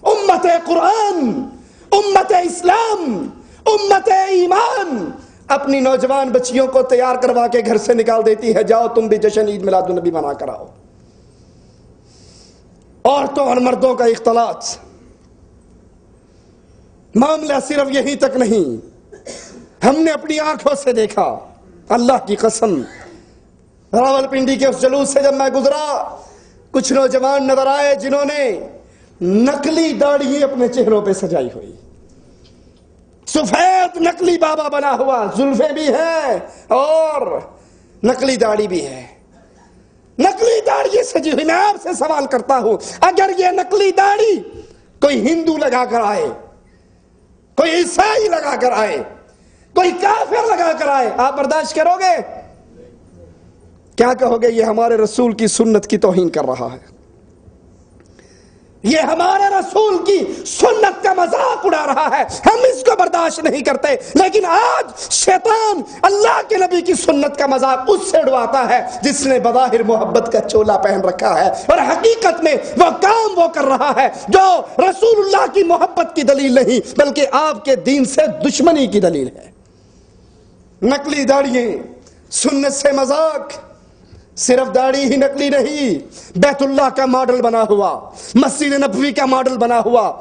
امت قرآن, امت اسلام, امت ایمان اپنی نوجوان بچیوں کو تیار کروا کے گھر سے نکال دیتی ہے, جاؤ تم بھی جشن عید میلاد النبی منا کر آؤ. عورتوں اور مردوں کا اختلاط. معاملہ صرف یہیں تک نہیں, ہم نے اپنی آنکھوں سے دیکھا. اللہ کی قسم, راولپنڈی کے اس جلوس سے جب میں گزرا, کچھ نوجوان نظر آئے جنہوں نے نقلی داڑھی اپنے چہروں پہ سجائی ہوئی, سفید نقلی بابا بنا ہوا, زلفیں بھی ہیں اور نقلی داڑھی بھی ہے. نقلی داڑھی سجی ہوئی. میں آپ سے سوال کرتا ہوں, اگر یہ نقلی داڑھی کوئی ہندو لگا کر آئے, کوئی عیسائی لگا کر آئے, کوئی کافر لگا کر آئے, آپ برداشت کرو گے؟ کیا کہو گے؟ یہ ہمارے رسول کی سنت کی توہین کر رہا ہے, یہ ہمارے رسول کی سنت کا مذاق اڑا رہا ہے, ہم اس کو برداشت نہیں کرتے. لیکن آج شیطان اللہ کے نبی کی سنت کا مذاق اس سے اڑواتا ہے جس نے بظاہر محبت کا چولا پہن رکھا ہے, اور حقیقت میں وہ کام وہ کر رہا ہے جو رسول اللہ کی محبت کی دلیل نہیں بلکہ آپ کے دین سے دشمنی کی دلیل ہے. نقلی داڑھییں, سنت سے مذاق. صرف داڑھی ہی نقلی نہیں, بیت اللہ کا ماڈل بنا ہوا, مسجد نبوی کا ماڈل بنا ہوا.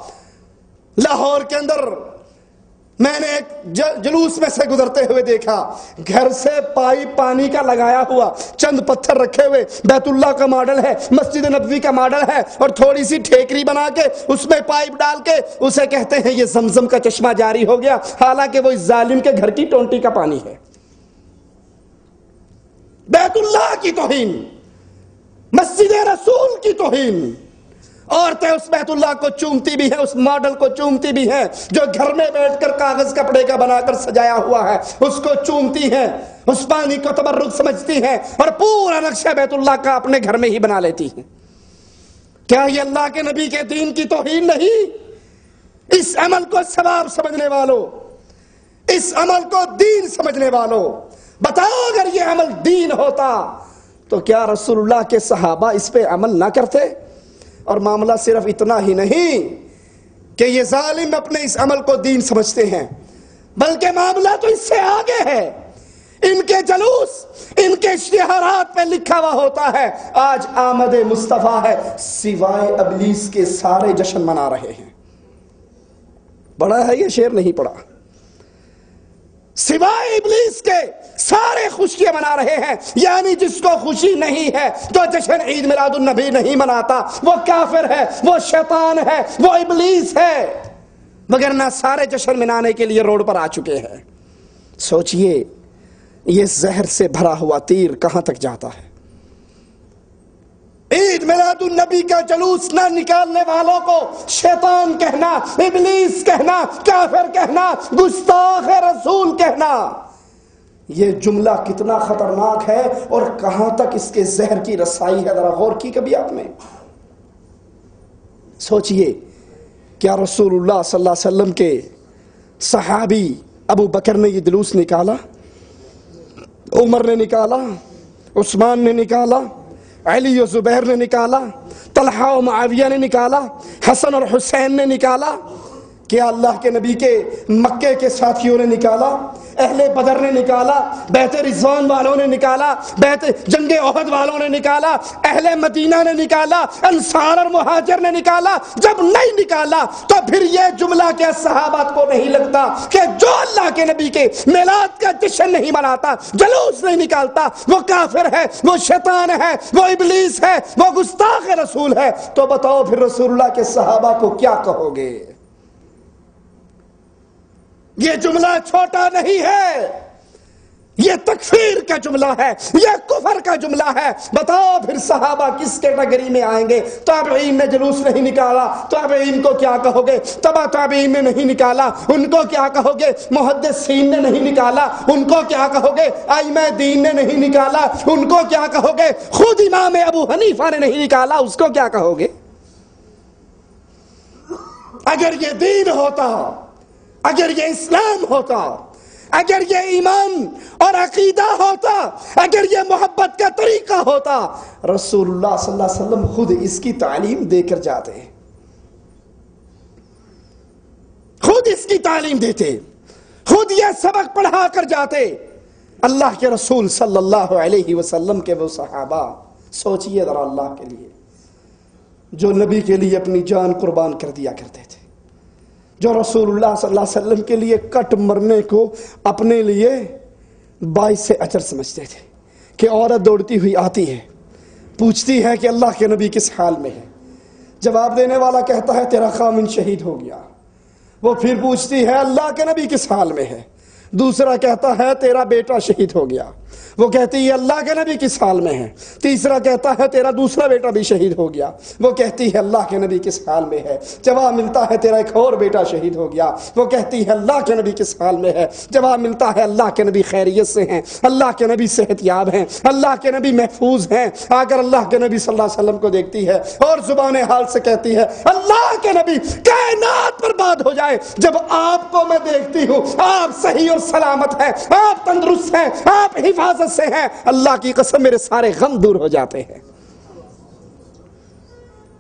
لاہور کے اندر میں نے ایک جلوس میں سے گزرتے ہوئے دیکھا, گھر سے پائپ پانی کا لگایا ہوا, چند پتھر رکھے ہوئے, بیت اللہ کا ماڈل ہے, مسجد نبوی کا ماڈل ہے, اور تھوڑی سی ٹھیکری بنا کے اس میں پائپ ڈال کے اسے کہتے ہیں یہ زمزم کا چشمہ جاری ہو گیا, حالانکہ وہ اس ظالم کے گھر کی ٹونٹی کا پانی ہے. بیت اللہ کی توہین, مسجد رسول کی توہین, عورتیں اس بیت اللہ کو چومتی بھی ہیں، اس ماڈل کو چومتی بھی ہیں جو گھر میں بیٹھ کر کاغذ کپڑے کا بنا کر سجایا ہوا ہے، اس کو چومتی ہیں، اس پانی کو تبرک سمجھتی ہیں اور پورا نقشہ بیت اللہ کا اپنے گھر میں ہی بنا لیتی ہیں۔ کیا یہ اللہ کے نبی کے دین کی توہین نہیں؟ اس عمل کو ثواب سمجھنے والوں، اس عمل کو دین سمجھنے والوں، بتاؤ اگر یہ عمل دین ہوتا تو کیا رسول اللہ کے صحابہ اس پہ عمل نہ کرتے؟ اور معاملہ صرف اتنا ہی نہیں کہ یہ ظالم اپنے اس عمل کو دین سمجھتے ہیں، بلکہ معاملہ تو اس سے آگے ہے۔ ان کے جلوس، ان کے اشتہارات پہ لکھا ہوا ہوتا ہے آج آمد مصطفیٰ ہے، سوائے ابلیس کے سارے جشن منا رہے ہیں۔ پڑھا ہے یہ شعر؟ نہیں پڑھا؟ سوائے ابلیس کے سارے خوشیاں منا رہے ہیں، یعنی جس کو خوشی نہیں ہے، جو جشن عید میلاد النبی نہیں مناتا، وہ کافر ہے، وہ شیطان ہے، وہ ابلیس ہے، وگرنہ سارے جشن منانے کے لیے روڈ پر آ چکے ہیں۔ سوچئے یہ زہر سے بھرا ہوا تیر کہاں تک جاتا ہے۔ عید میلاد النبی کا جلوس نہ نکالنے والوں کو شیطان کہنا، ابلیس کہنا، کافر کہنا، گستاخ رسول کہنا، یہ جملہ کتنا خطرناک ہے اور کہاں تک اس کے زہر کی رسائی ہے، ذرا غور کی کبھی آپ نے؟ سوچئے کیا رسول اللہ صلی اللہ علیہ وسلم کے صحابی ابو بکر نے یہ جلوس نکالا؟ عمر نے نکالا؟ عثمان نے نکالا؟ علی و زبیر نے نکالا؟ طلحہ و معاویہ نے نکالا؟ حسن اور حسین نے نکالا؟ کیا اللہ کے نبی کے مکے کے ساتھیوں نے نکالا؟ اہل بدر نے نکالا؟ بیت رضوان والوں نے نکالا؟ بیت جنگ احد والوں نے نکالا؟ اہل مدینہ نے نکالا؟ انصار اور مہاجر نے نکالا؟ جب نہیں نکالا تو پھر یہ جملہ کیا صحابہ کو نہیں لگتا کہ جو اللہ کے نبی کے میلاد کا جشن نہیں مناتا، جلوس نہیں نکالتا، وہ کافر ہے، وہ شیطان ہے، وہ ابلیس ہے، وہ گستاخ رسول ہے؟ تو بتاؤ پھر رسول اللہ کے صحابہ کو کیا کہو گے؟ یہ جملہ چھوٹا نہیں ہے، یہ تکفیر کا جملہ ہے، یہ کفر کا جملہ ہے۔ بتاؤ پھر صحابہ کس کیٹیگری میں آئیں گے؟ تابعین نے جلوس نہیں نکالا، تابعین کو کیا کہو گے؟ تبع تابعین نے نہیں نکالا، ان کو کیا کہو گے؟ محدثین نے نہیں نکالا، ان کو کیا کہو گے؟ ائمہ دین نے نہیں نکالا، ان کو کیا کہو گے؟ خود امام ابو حنیفہ نے نہیں نکالا، اس کو کیا کہو گے؟ اگر یہ دین ہوتا، اگر یہ اسلام ہوتا، اگر یہ ایمان اور عقیدہ ہوتا، اگر یہ محبت کا طریقہ ہوتا، رسول اللہ صلی اللہ علیہ وسلم خود اس کی تعلیم دے کر جاتے، خود اس کی تعلیم دیتے، خود یہ سبق پڑھا کر جاتے۔ اللہ کے رسول صلی اللہ علیہ وسلم کے وہ صحابہ، سوچئے ذرا اللہ کے لیے، جو نبی کے لیے اپنی جان قربان کر دیا کرتے تھے، جو رسول اللہ صلی اللہ علیہ وسلم کے لیے کٹ مرنے کو اپنے لیے باعث اجر سمجھتے تھے، کہ عورت دوڑتی ہوئی آتی ہے، پوچھتی ہے کہ اللہ کے نبی کس حال میں ہے؟ جواب دینے والا کہتا ہے تیرا خامن شہید ہو گیا۔ وہ پھر پوچھتی ہے اللہ کے نبی کس حال میں ہے؟ دوسرا کہتا ہے تیرا بیٹا شہید ہو گیا۔ وہ کہتی ہے اللہ کے نبی کس حال میں ہے؟ تیسرا کہتا ہے تیرا دوسرا بیٹا بھی شہید ہو گیا۔ وہ کہتی ہے اللہ کے نبی کس حال میں ہے؟ جواب ملتا ہے تیرا ایک اور بیٹا شہید ہو گیا۔ وہ کہتی ہے اللہ کے نبی کس حال میں ہے؟ جواب ملتا ہے اللہ کے نبی خیریت سے ہیں، اللہ کے نبی صحت یاب ہیں، اللہ کے نبی محفوظ ہیں۔ اگر اللہ کے نبی صلی اللہ علیہ وسلم کو دیکھتی ہے اور زبان حال سے کہتی ہے اللہ کے نبی کائنات برباد ہو جائے، جب آپ کو میں دیکھتی ہوں آپ صحیح اور سلامت ہیں، آپ تندرست ہیں، آپ حفاظت سے ہیں، اللہ کی قسم میرے سارے غم دور ہو جاتے ہیں۔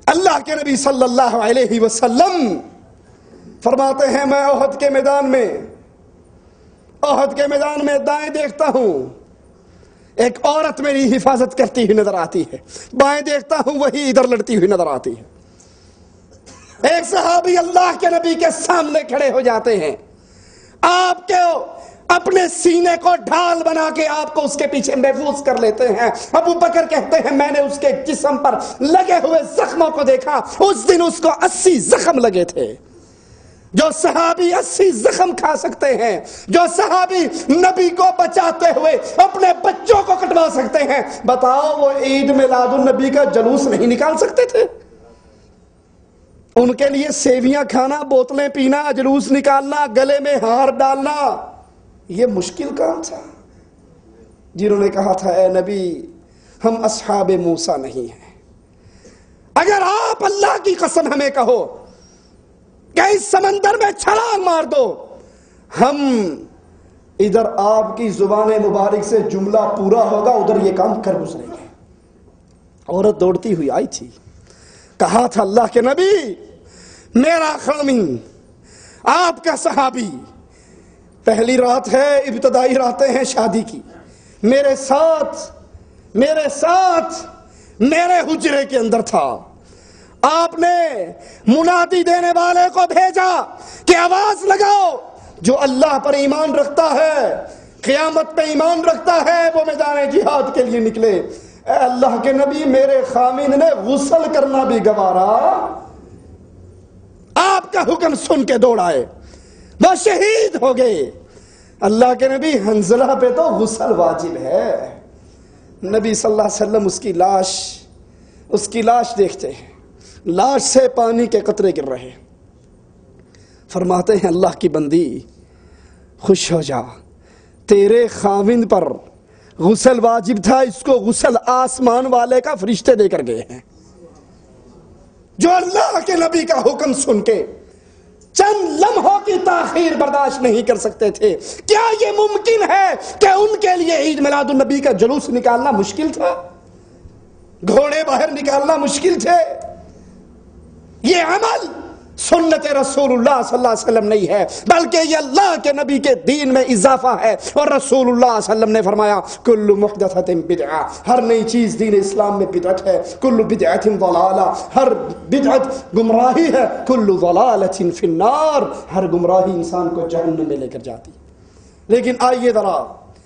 اللہ کے نبی صلی اللہ علیہ وسلم فرماتے ہیں میں احد کے میدان میں دائیں دیکھتا ہوں، ایک عورت میری حفاظت کرتی ہوئی نظر آتی ہے، بائیں دیکھتا ہوں وہی ادھر لڑتی ہوئی نظر آتی ہے۔ ایک صحابی اللہ کے نبی کے سامنے کھڑے ہو جاتے ہیں، آپ کے اپنے سینے کو ڈھال بنا کے آپ کو اس کے پیچھے محفوظ کر لیتے ہیں۔ ابو بکر کہتے ہیں میں نے اس کے جسم پر لگے ہوئے زخموں کو دیکھا، اس دن اس کو 80 زخم لگے تھے۔ جو صحابی 80 زخم کھا سکتے ہیں، جو صحابی نبی کو بچاتے ہوئے اپنے بچوں کو کٹوا سکتے ہیں، بتاؤ وہ عید میلاد النبی کا جلوس نہیں نکال سکتے تھے؟ ان کے لیے سیویاں کھانا، بوتلیں پینا، جلوس نکالنا، گلے میں ہار ڈالنا یہ مشکل کام تھا؟ جنہوں نے کہا تھا اے نبی ہم اصحاب موسیٰ نہیں ہیں، اگر آپ اللہ کی قسم ہمیں کہو کہ اس سمندر میں چھلانگ مار دو، ہم ادھر آپ کی زبان مبارک سے جملہ پورا ہوگا، ادھر یہ کام کر گزریں گے۔ عورت دوڑتی ہوئی آئی تھی، کہا تھا اللہ کے نبی میرا خامن آپ کا صحابی، پہلی رات ہے، ابتدائی راتیں ہیں شادی کی، میرے ساتھ میرے حجرے کے اندر تھا، آپ نے منادی دینے والے کو بھیجا کہ آواز لگاؤ جو اللہ پر ایمان رکھتا ہے، قیامت پہ ایمان رکھتا ہے، وہ میدان جہاد کے لیے نکلے۔ اے اللہ کے نبی میرے خامن نے غسل کرنا بھی گوارا، آپ کا حکم سن کے دوڑ آئے، وہ شہید ہو گئے۔ اللہ کے نبی حنظلہ پہ تو غسل واجب ہے، نبی صلی اللہ علیہ وسلم اس کی لاش دیکھتے ہیں، لاش سے پانی کے قطرے گر رہے، فرماتے ہیں اللہ کی بندی خوش ہو جا، تیرے خاوند پر غسل واجب تھا، اس کو غسل آسمان والے کا فرشتے دے کر گئے ہیں، جو اللہ کے نبی کا حکم سن کے چند لمحوں کی تاخیر برداشت نہیں کر سکتے تھے۔ کیا یہ ممکن ہے کہ ان کے لیے عید میلاد النبی کا جلوس نکالنا مشکل تھا؟ گھوڑے باہر نکالنا مشکل تھے؟ یہ عمل سنت رسول اللہ صلی اللہ علیہ وسلم نہیں ہے، بلکہ یہ اللہ کے نبی کے دین میں اضافہ ہے، اور رسول اللہ صلی اللہ علیہ وسلم نے فرمایا کل محدثۃ بدعہ، ہر نئی چیز دین اسلام میں بدعت ہے، کل بدعۃ ضلالہ، ہر بدعت گمراہی ہے، کل ضلالۃ فی النار، ہر گمراہی انسان کو جہنم میں لے کر جاتی۔ لیکن آئیے ذرا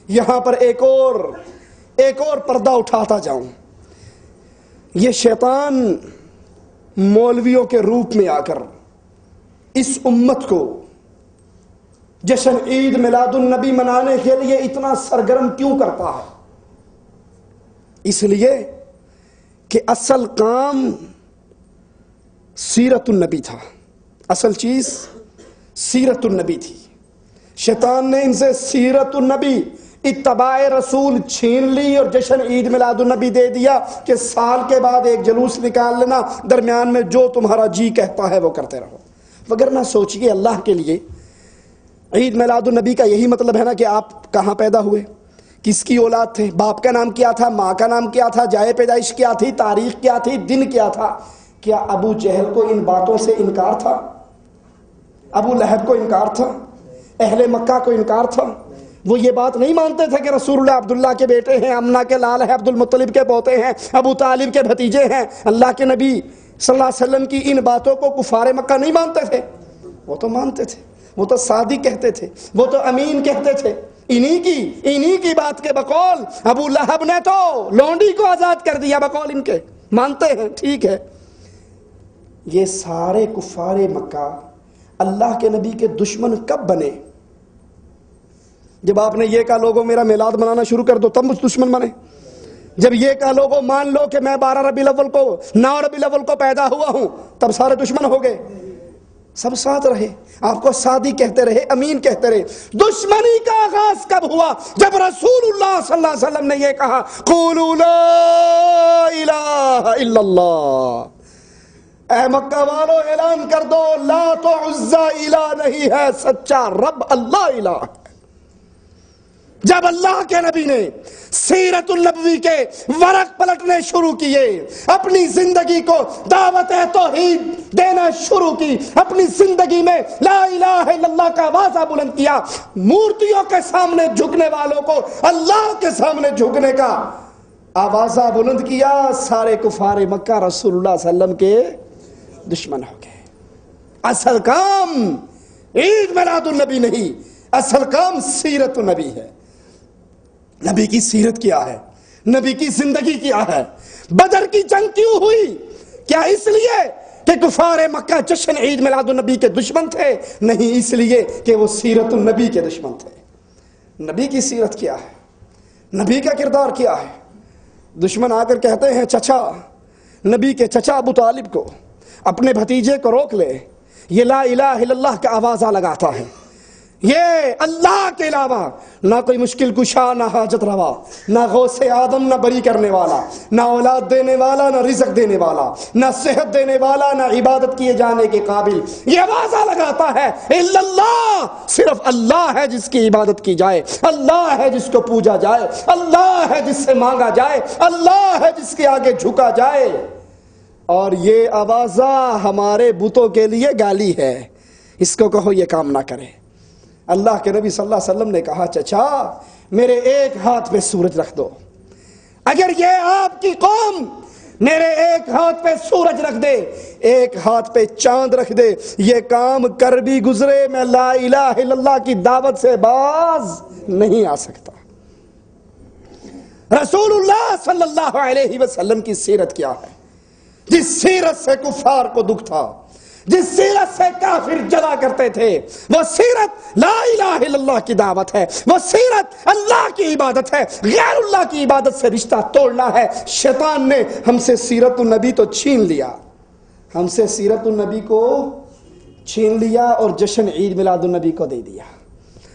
یہاں پر ایک اور پردہ اٹھاتا جاؤں۔ یہ شیطان مولویوں کے روپ میں آ کر اس امت کو جشن عید میلاد النبی منانے کے لیے اتنا سرگرم کیوں کرتا ہے؟ اس لیے کہ اصل کام سیرت النبی تھا، اصل چیز سیرت النبی تھی۔ شیطان نے ان سے سیرت النبی، اتباع رسول چھین لی اور جشن عید میلاد النبی دے دیا کہ سال کے بعد ایک جلوس نکال لینا، درمیان میں جو تمہارا جی کہتا ہے وہ کرتے رہو۔ وگرنہ سوچئے اللہ کے لیے عید میلاد النبی کا یہی مطلب ہے نا کہ آپ کہاں پیدا ہوئے، کس کی اولاد تھے، باپ کا نام کیا تھا، ماں کا نام کیا تھا، جائے پیدائش کیا تھی، تاریخ کیا تھی، دن کیا تھا۔ کیا ابو جہل کو ان باتوں سے انکار تھا؟ ابو لہب کو انکار تھا؟ اہل مکہ کو انکار تھا؟ وہ یہ بات نہیں مانتے تھے کہ رسول اللہ عبداللہ کے بیٹے ہیں، امنہ کے لال ہیں، عبد المطلب کے پوتے ہیں، ابو طالب کے بھتیجے ہیں؟ اللہ کے نبی صلی اللہ علیہ وسلم کی ان باتوں کو کفار مکہ نہیں مانتے تھے؟ وہ تو مانتے تھے، وہ تو صادق کہتے تھے، وہ تو امین کہتے تھے۔ انہی کی بات کے بقول ابو لہب نے تو لونڈی کو آزاد کر دیا، بقول ان کے مانتے ہیں، ٹھیک ہے۔ یہ سارے کفار مکہ اللہ کے نبی کے دشمن کب بنے؟ جب آپ نے یہ کہا لوگوں میرا میلاد منانا شروع کر دو تب مجھ دشمن بنے۔ جب یہ کہا لوگوں مان لو کہ میں 9 ربیع الاول کو پیدا ہوا ہوں تب سارے دشمن ہو گئے۔ سب ساتھ رہے، آپ کو صادق کہتے رہے، امین کہتے رہے۔ دشمنی کا آغاز کب ہوا؟ جب رسول اللہ صلی اللہ علیہ وسلم نے یہ کہا قولوا لا الہ الا اللہ، اے مکہ والو اعلان کر دو لات و عزیٰ الہ نہیں ہے، سچا رب اللہ الہ ہے۔ جب اللہ کے نبی نے سیرت النبوی کے ورق پلٹنے شروع کیے، اپنی زندگی کو دعوت توحید دینا شروع کی، اپنی زندگی میں لا الہ الا اللہ کا آوازہ بلند کیا، مورتیوں کے سامنے جھکنے والوں کو اللہ کے سامنے جھکنے کا آوازہ بلند کیا، سارے کفار مکہ رسول اللہ صلی اللہ علیہ وسلم کے دشمن ہو گئے۔ اصل کام عید میلاد النبی نہیں، اصل کام سیرت النبی ہے۔ نبی کی سیرت کیا ہے؟ نبی کی زندگی کیا ہے؟ بدر کی جنگ کیوں ہوئی؟ کیا اس لیے کہ کفار مکہ جشن عید میلاد النبی کے دشمن تھے؟ نہیں، اس لیے کہ وہ سیرت النبی کے دشمن تھے۔ نبی کی سیرت کیا ہے؟ نبی کا کردار کیا ہے؟ دشمن آ کر کہتے ہیں چچا، نبی کے چچا ابو طالب کو اپنے بھتیجے کو روک لے، یہ لا الہ الا اللہ کا آوازہ لگاتا ہے، یہ اللہ کے علاوہ نہ کوئی مشکل کشا، نہ حاجت روا، نہ غوث آدم، نہ بری کرنے والا، نہ اولاد دینے والا، نہ رزق دینے والا، نہ صحت دینے والا، نہ عبادت کیے جانے کے قابل، یہ آوازہ لگاتا ہے الا اللہ، صرف اللہ ہے جس کی عبادت کی جائے، اللہ ہے جس کو پوجا جائے، اللہ ہے جس سے مانگا جائے، اللہ ہے جس کے آگے جھکا جائے۔ اور یہ آوازہ ہمارے بتوں کے لیے گالی ہے، اس کو کہو یہ کام نہ کرے۔ اللہ کے نبی صلی اللہ علیہ وسلم نے کہا چچا میرے ایک ہاتھ پہ سورج رکھ دو، اگر یہ آپ کی قوم میرے ایک ہاتھ پہ سورج رکھ دے، ایک ہاتھ پہ چاند رکھ دے، یہ کام کر بھی گزرے، میں لا الہ الا اللہ کی دعوت سے باز نہیں آ سکتا۔ رسول اللہ صلی اللہ علیہ وسلم کی سیرت کیا ہے؟ جس سیرت سے کفار کو دکھ تھا، جس سیرت سے کافر جلا کرتے تھے، وہ سیرت لا الہ الا اللہ کی دعوت ہے، وہ سیرت اللہ کی عبادت ہے، غیر اللہ کی عبادت سے رشتہ توڑنا ہے۔ شیطان نے ہم سے سیرت النبی تو چھین لیا، ہم سے سیرت النبی کو چھین لیا اور جشن عید میلاد النبی کو دے دیا۔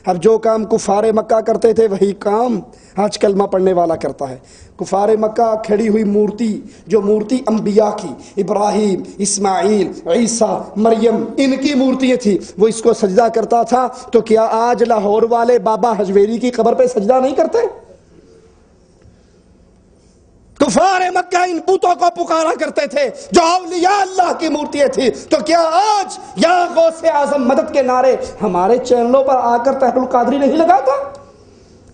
اب جو کام کفار مکہ کرتے تھے وہی کام آج کلمہ پڑھنے والا کرتا ہے۔ کفار مکہ کھڑی ہوئی مورتی، جو مورتی انبیاء کی، ابراہیم، اسماعیل، عیسیٰ، مریم، ان کی مورتیاں تھی، وہ اس کو سجدہ کرتا تھا، تو کیا آج لاہور والے بابا حجویری کی قبر پہ سجدہ نہیں کرتے؟ کفار مکہ ان بتوں کو پکارا کرتے تھے جو اولیاء اللہ کی مورتیاں تھی، تو کیا آج یا غوث اعظم مدد کے نعرے ہمارے چینلوں پر آ کر طاہر القادری نہیں لگاتا؟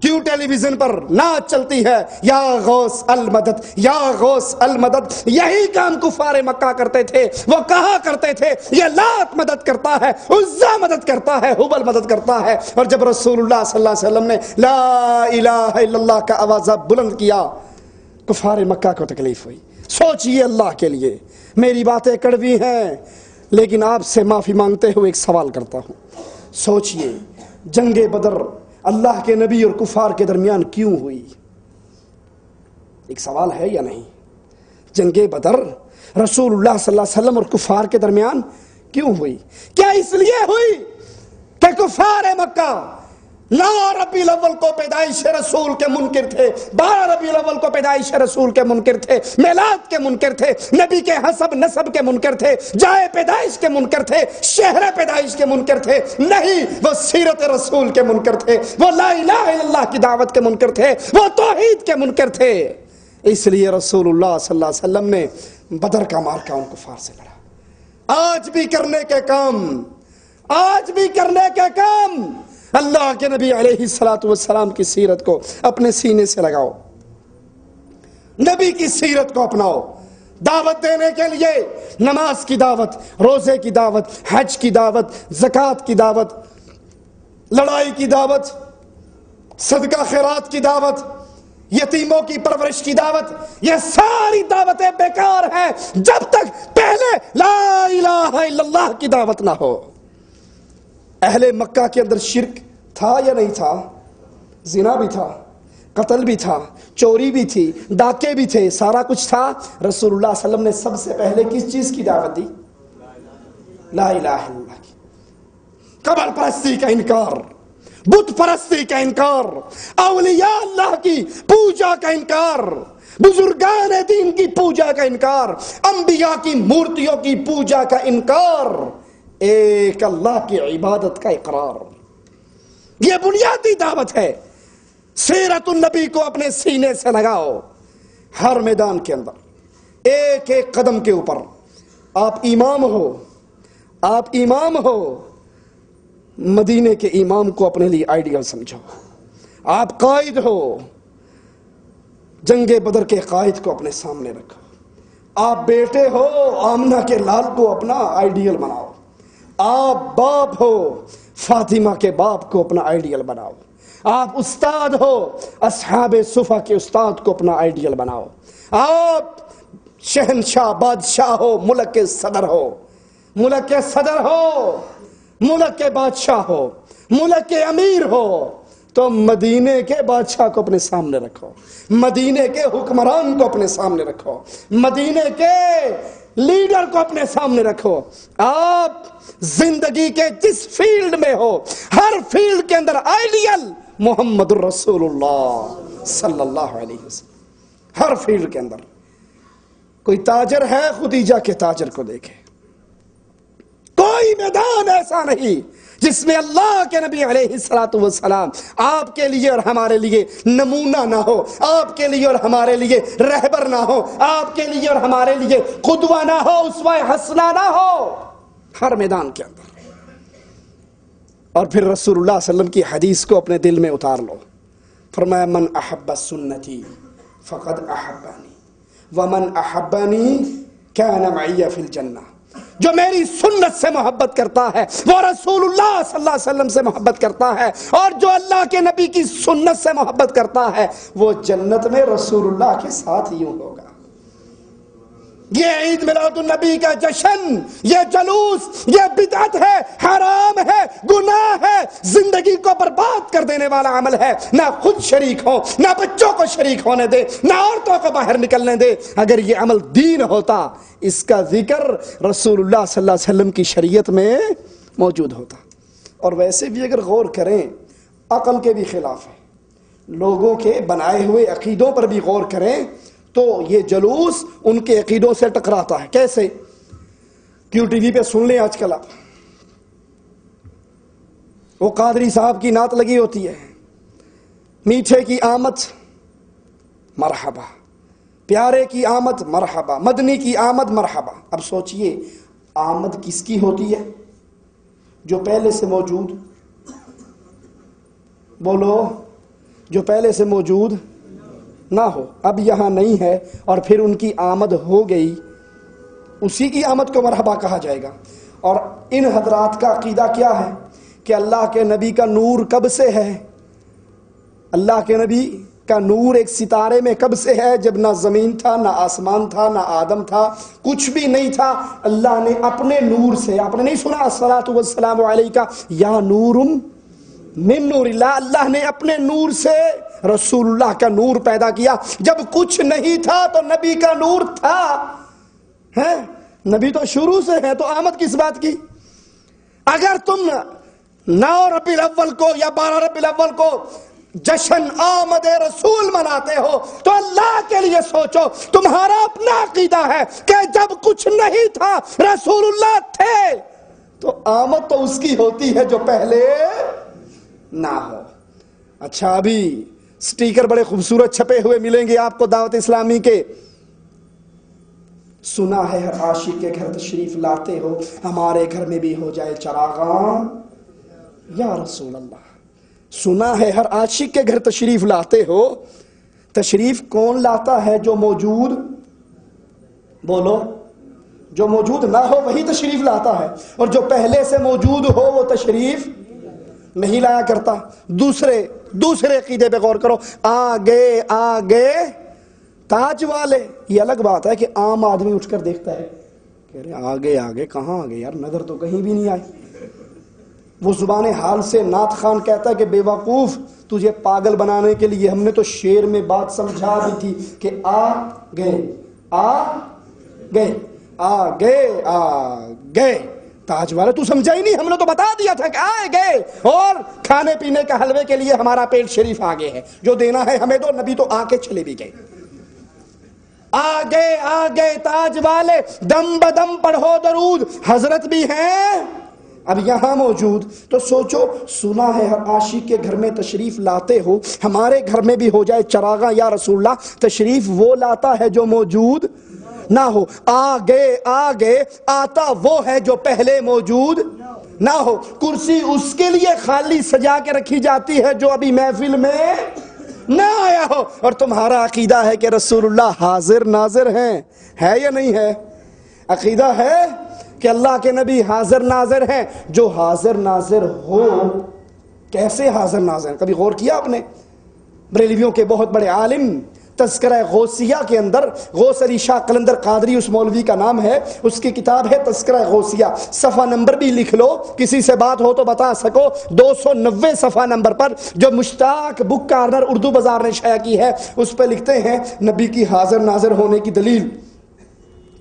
کیوں ٹیلی ویژن پر نعت چلتی ہے یا غوث المدد، یا غوث المدد؟ یہی کام کفار مکہ کرتے تھے، وہ کہا کرتے تھے یہ لات مدد کرتا ہے، عزا مدد کرتا ہے، حبل مدد کرتا ہے۔ اور جب رسول اللہ صلی اللہ علیہ وسلم نے لا الہ الا اللہ کا آوازہ بلند کیا، کفار مکہ کو تکلیف ہوئی۔ سوچئے اللہ کے لیے، میری باتیں کڑوی ہیں لیکن آپ سے معافی مانگتے ہوئے ایک سوال کرتا ہوں۔ سوچئے جنگ بدر اللہ کے نبی اور کفار کے درمیان کیوں ہوئی؟ ایک سوال ہے یا نہیں؟ جنگ بدر رسول اللہ صلی اللہ علیہ وسلم اور کفار کے درمیان کیوں ہوئی؟ کیا اس لیے ہوئی کہ کفار مکہ 9 ربیع الاول کو پیدائش رسول کے منکر تھے، 12 ربیع الاول کو پیدائش رسول کے منکر تھے، میلاد کے منکر تھے، نبی کے حسب نسب کے منکر تھے، جائے پیدائش کے منکر تھے، شہر پیدائش کے منکر تھے، نہیں وہ سیرت رسول کے منکر تھے، وہ لا الہ الا اللہ کی دعوت کے منکر تھے، وہ توحید کے منکر تھے۔ اس لیے رسول اللہ صلی اللہ علیہ وسلم نے بدر کا مارکہ ان کفار سے لڑا۔ آج بھی کرنے کے کام، آج بھی کرنے کے کام، اللہ کے نبی علیہ السلام کی سیرت کو اپنے سینے سے لگاؤ، نبی کی سیرت کو اپناؤ۔ دعوت دینے کے لیے نماز کی دعوت، روزے کی دعوت، حج کی دعوت، زکوٰۃ کی دعوت، لڑائی کی دعوت، صدقہ خیرات کی دعوت، یتیموں کی پرورش کی دعوت، یہ ساری دعوتیں بیکار ہیں جب تک پہلے لا الہ الا اللہ کی دعوت نہ ہو۔ اہل مکہ کے اندر شرک تھا یا نہیں تھا؟ زنا بھی تھا، قتل بھی تھا، چوری بھی تھی، ڈاکے بھی تھے، سارا کچھ تھا۔ رسول اللہ صلی اللہ علیہ وسلم نے سب سے پہلے کس چیز کی دعوت دی؟ لا الہ الا اللہ کی۔ قبر پرستی کا انکار، بت پرستی کا انکار، اولیاء اللہ کی پوجا کا انکار، بزرگان دین کی پوجا کا انکار، انبیاء کی مورتیوں کی پوجا کا انکار، ایک اللہ کی عبادت کا اقرار۔ یہ بنیادی دعوت ہے۔ سیرت النبی کو اپنے سینے سے لگاؤ، ہر میدان کے اندر ایک ایک قدم کے اوپر۔ آپ امام ہو، آپ امام ہو، مدینے کے امام کو اپنے لیے آئیڈیل سمجھو۔ آپ قائد ہو، جنگ بدر کے قائد کو اپنے سامنے رکھو۔ آپ بیٹے ہو، آمنہ کے لال کو اپنا آئیڈیل بناؤ۔ آپ باپ ہو، فاطمہ کے باپ کو اپنا آئیڈیل بناؤ۔ آپ استاد ہو، اصحاب صفہ کے استاد کو اپنا آئیڈیل بناؤ۔ آپ شہنشاہ بادشاہ ہو، ملک کے صدر ہو، ملک کے صدر ہو، ملک کے بادشاہ ہو، ملک کے امیر ہو، تو مدینے کے بادشاہ کو اپنے سامنے رکھو، مدینے کے حکمران کو اپنے سامنے رکھو، مدینے کے لیڈر کو اپنے سامنے رکھو. آپ زندگی کے جس فیلڈ میں ہو, ہر فیلڈ کے اندر آئیڈیل محمد الرسول اللہ صلی اللہ علیہ وسلم. ہر فیلڈ کے اندر. کوئی تاجر ہے, خدیجہ کے تاجر کو دیکھے. کوئی میدان ایسا نہیں جس میں اللہ کے نبی علیہ الصلوۃ والسلام آپ کے لیے اور ہمارے لیے نمونہ نہ ہو, آپ کے لیے اور ہمارے لیے رہبر نہ ہو, آپ کے لیے اور ہمارے لیے قدوہ نہ ہو, اسوہ حسنہ نہ ہو. ہر میدان کے اندر. اور پھر رسول اللہ صلی اللہ علیہ وسلم کی حدیث کو اپنے دل میں اتار لو. فرمایا من احب سنتی فقد احبانی ومن احبانی کان معی فی الجنہ. جو میری سنت سے محبت کرتا ہے وہ رسول اللہ صلی اللہ علیہ وسلم سے محبت کرتا ہے, اور جو اللہ کے نبی کی سنت سے محبت کرتا ہے وہ جنت میں رسول اللہ کے ساتھ یوں ہوگا. یہ عید میلاد النبی کا جشن, یہ جلوس, یہ بدعت ہے, حرام ہے, گناہ ہے, زندگی کو برباد کر دینے والا عمل ہے. نہ خود شریک ہو, نہ بچوں کو شریک ہونے دے, نہ عورتوں کو باہر نکلنے دے. اگر یہ عمل دین ہوتا, اس کا ذکر رسول اللہ صلی اللہ علیہ وسلم کی شریعت میں موجود ہوتا. اور ویسے بھی اگر غور کریں, عقل کے بھی خلاف ہے. لوگوں کے بنائے ہوئے عقیدوں پر بھی غور کریں تو یہ جلوس ان کے عقیدوں سے ٹکراتا ہے. کیسے؟ کیوں ٹی وی پہ سن لیں آج کل آپ, وہ قادری صاحب کی نعت لگی ہوتی ہے, میٹھے کی آمد مرحبا, پیارے کی آمد مرحبا, مدنی کی آمد مرحبا. اب سوچئے آمد کس کی ہوتی ہے؟ جو پہلے سے موجود, بولو, جو پہلے سے موجود نہ ہو, اب یہاں نہیں ہے اور پھر ان کی آمد ہو گئی, اسی کی آمد کو مرحبا کہا جائے گا. اور ان حضرات کا عقیدہ کیا ہے کہ اللہ کے نبی کا نور کب سے ہے؟ اللہ کے نبی کا نور ایک ستارے میں کب سے ہے؟ جب نہ زمین تھا, نہ آسمان تھا, نہ آدم تھا, کچھ بھی نہیں تھا. اللہ نے اپنے نور سے, آپ نے نہیں سنا الصلاۃ والسلام علیکہ یا نور من نور اللہ, اللہ نے اپنے نور سے رسول اللہ کا نور پیدا کیا. جب کچھ نہیں تھا تو نبی کا نور تھا. ہے نبی تو شروع سے ہے, تو آمد کس بات کی؟ اگر تم 9 ربیع الاول کو یا 12 ربیع الاول کو جشن آمد رسول مناتے ہو تو اللہ کے لیے سوچو. تمہارا اپنا عقیدہ ہے کہ جب کچھ نہیں تھا رسول اللہ تھے, تو آمد تو اس کی ہوتی ہے جو پہلے نہ ہو. اچھا, ابھی سٹیکر بڑے خوبصورت چھپے ہوئے ملیں گے آپ کو دعوت اسلامی کے. سنا ہے ہر عاشق کے گھر تشریف لاتے ہو, ہمارے گھر میں بھی ہو جائے چراغاں یا رسول اللہ. سنا ہے ہر عاشق کے گھر تشریف لاتے ہو. تشریف کون لاتا ہے؟ جو موجود, بولو, جو موجود نہ ہو وہی تشریف لاتا ہے, اور جو پہلے سے موجود ہو وہ تشریف نہیں لایا کرتا. دوسرے عقیدے پہ غور کرو. آگے آگے تاج والے, یہ الگ بات ہے کہ عام آدمی اٹھ کر دیکھتا ہے, کہہ رہے آگے آگے کہاں آگے یار, نظر تو کہیں بھی نہیں آئی. وہ زبان حال سے نعت خان کہتا ہے کہ بے وقوف, تجھے پاگل بنانے کے لیے ہم نے تو شعر میں بات سمجھا دی تھی کہ آ گئے آ گئے تاج والے, تو سمجھا ہی نہیں, ہم نے تو بتا دیا تھا کہ آئے گئے, اور کھانے پینے کا حلوے کے لیے ہمارا پیٹ شریف آگے ہے, جو دینا ہے ہمیں دو. نبی تو آ کے چلے بھی گئے. آگے تاج والے, دم بدم پڑھو درود, حضرت بھی ہیں اب یہاں موجود. تو سوچو, سنا ہے ہر عاشق کے گھر میں تشریف لاتے ہو, ہمارے گھر میں بھی ہو جائے چراغاں یا رسول اللہ. تشریف وہ لاتا ہے جو موجود نہ ہو. آگے آتا وہ ہے جو پہلے موجود نہ ہو. کرسی اس کے لیے خالی سجا کے رکھی جاتی ہے جو ابھی محفل میں نہ آیا ہو. اور تمہارا عقیدہ ہے کہ رسول اللہ حاضر ناظر ہیں, ہے یا نہیں ہے؟ عقیدہ ہے کہ اللہ کے نبی حاضر ناظر ہیں. جو حاضر ناظر ہو, کیسے حاضر ناظر؟ کبھی غور کیا آپ نے؟ بریلویوں کے بہت بڑے عالم تذکرہ غوثیہ کے اندر, غوث علی شاہ قلندر قادری اس مولوی کا نام ہے, اس کی کتاب ہے تذکرہ غوثیہ. صفحہ نمبر بھی لکھ لو, کسی سے بات ہو تو بتا سکو. 290 صفحہ نمبر پر, جو مشتاق بک کارنر اردو بازار نے شائع کی ہے, اس پہ لکھتے ہیں نبی کی حاضر ناظر ہونے کی دلیل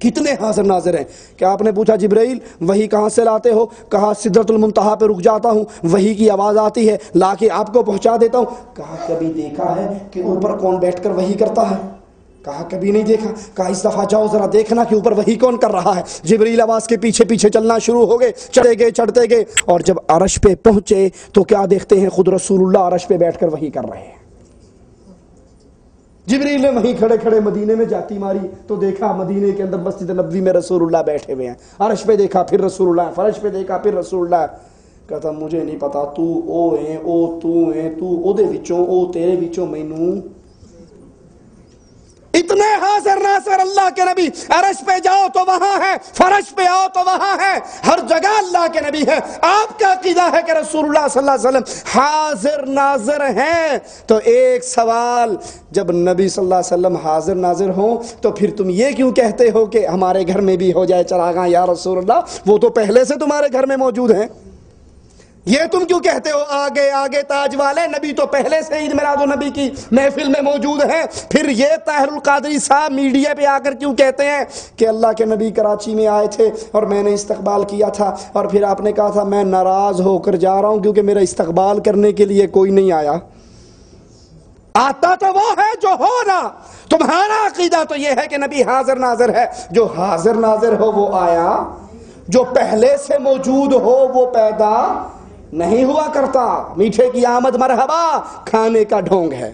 کتنے حاضر ناظر ہیں. کہ آپ نے پوچھا جبرائیل وحی کہاں سے لاتے ہو؟ کہا سدرۃ المنتہا پہ رک جاتا ہوں، وحی کی آواز آتی ہے، لا کے آپ کو پہنچا دیتا ہوں. کہا کبھی دیکھا ہے کہ اوپر کون بیٹھ کر وحی کرتا ہے؟ کہا کبھی نہیں دیکھا. کہا اس دفعہ جاؤ ذرا دیکھنا کہ اوپر وحی کون کر رہا ہے. جبرائیل آواز کے پیچھے پیچھے چلنا شروع ہو گئے، چڑھتے گئے اور جب عرش پہ پہنچے تو کیا دیکھتے ہیں؟ خود رسول اللہ عرش پہ بیٹھ کر وحی کر رہے ہیں. جبرائیل نے وہیں کھڑے کھڑے مدینے میں جاتی ماری تو دیکھا مدینے کے اندر مسجد نبوی میں رسول اللہ بیٹھے ہوئے ہیں. عرش پہ دیکھا پھر رسول اللہ، فرش پہ دیکھا پھر رسول اللہ. کہتا مجھے نہیں پتا تو او ہے او تو ہے تو او دے وچوں او تیرے وچوں مینوں. اتنے حاضر ناصر اللہ کے نبی. عرش پہ جاؤ تو وہاں ہے، فرش پہ آؤ تو وہاں ہے، ہر جگہ اللہ کے نبی ہے. آپ کا عقیدہ ہے کہ رسول اللہ صلی اللہ علیہ وسلم حاضر ناظر ہیں. تو ایک سوال، جب نبی صلی اللہ علیہ وسلم حاضر ناظر ہوں تو پھر تم یہ کیوں کہتے ہو کہ ہمارے گھر میں بھی ہو جائے چراغاں یا رسول اللہ؟ وہ تو پہلے سے تمہارے گھر میں موجود ہیں. یہ تم کیوں کہتے ہو آگے آگے تاج والے؟ نبی تو پہلے سے عید میلاد النبی کی محفل میں موجود ہیں. پھر یہ طاہر القادری صاحب میڈیا پہ آ کر کیوں کہتے ہیں کہ اللہ کے نبی کراچی میں آئے تھے اور میں نے استقبال کیا تھا اور پھر آپ نے کہا تھا میں ناراض ہو کر جا رہا ہوں کیونکہ میرا استقبال کرنے کے لیے کوئی نہیں آیا. آتا تو وہ ہے جو ہونا. تمہارا عقیدہ تو یہ ہے کہ نبی حاضر ناظر ہے. جو حاضر ناظر ہو وہ آیا، جو پہلے سے موجود ہو وہ پیدا نہیں ہوا کرتا. میٹھے کی آمد مرحبا کھانے کا ڈھونگ ہے.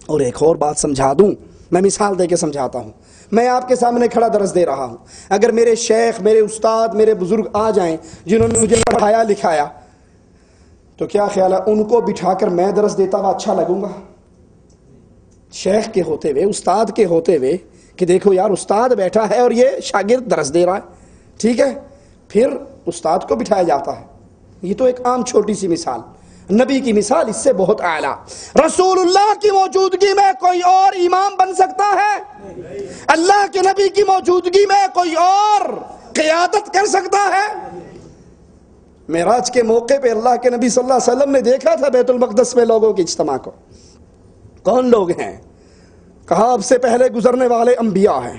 اور ایک اور بات سمجھا دوں، میں مثال دے کے سمجھاتا ہوں. میں آپ کے سامنے کھڑا درس دے رہا ہوں. اگر میرے شیخ، میرے استاد، میرے بزرگ آ جائیں جنہوں نے مجھے پڑھایا لکھایا تو کیا خیال ہے ان کو بٹھا کر میں درس دیتا ہوا اچھا لگوں گا؟ شیخ کے ہوتے ہوئے، استاد کے ہوتے ہوئے کہ دیکھو یار استاد بیٹھا ہے اور یہ شاگرد درس دے رہا ہے، ٹھیک ہے، پھر استاد کو بٹھایا جاتا ہے. یہ تو ایک عام چھوٹی سی مثال. نبی کی مثال اس سے بہت اعلیٰ. رسول اللہ کی موجودگی میں کوئی اور امام بن سکتا ہے؟ اللہ کے نبی کی موجودگی میں کوئی اور قیادت کر سکتا ہے؟ معراج کے موقع پہ اللہ کے نبی صلی اللہ علیہ وسلم نے دیکھا تھا بیت المقدس میں لوگوں کے اجتماع کو. کون لوگ ہیں؟ کہا اب سے پہلے گزرنے والے انبیاء ہیں،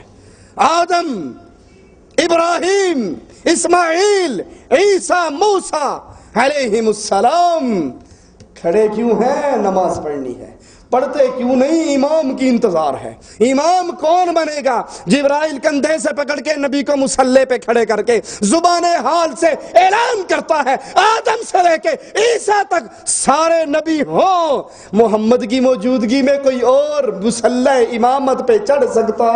آدم، ابراہیم، اسماعیل، عیسیٰ، موسیٰ علیہم السلام. کھڑے کیوں ہیں؟ نماز پڑھنی ہے. پڑھتے کیوں نہیں؟ امام کی انتظار ہے. امام کون بنے گا؟ جبرائیل کندھے سے پکڑ کے نبی کو مصلی پہ کھڑے کر کے زبان حال سے اعلان کرتا ہے آدم سے لے کے عیسیٰ تک سارے نبی ہوں. محمد کی موجودگی میں کوئی اور مصلی امامت پہ چڑھ سکتا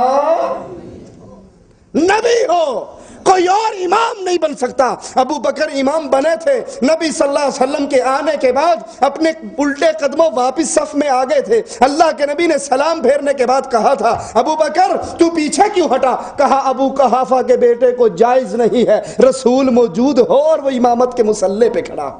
نبی ہو، کوئی اور امام نہیں بن سکتا. ابو بکر امام بنے تھے، نبی صلی اللہ علیہ وسلم کے آنے کے بعد اپنے الٹے قدموں واپس صف میں آگے تھے. اللہ کے نبی نے سلام پھیرنے کے بعد کہا تھا ابو بکر تو پیچھے کیوں ہٹا؟ کہا ابو قحافہ کے بیٹے کو جائز نہیں ہے رسول موجود ہو اور وہ امامت کے مصلی پہ کھڑا.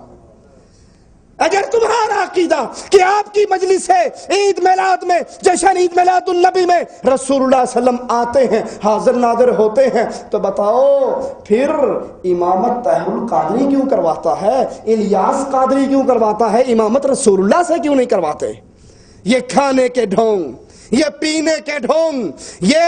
اگر تمہارا عقیدہ کہ آپ کی مجلس ہے عید میلاد میں، جشن عید میلاد النبی میں رسول اللہ صلی اللہ علیہ وسلم آتے ہیں، حاضر ناظر ہوتے ہیں، تو بتاؤ پھر امامت طاہر القادری کیوں کرواتا ہے؟ الیاس قادری کیوں کرواتا ہے؟ امامت رسول اللہ سے کیوں نہیں کرواتے؟ یہ کھانے کے ڈھونگ، یہ پینے کے ڈھونگ، یہ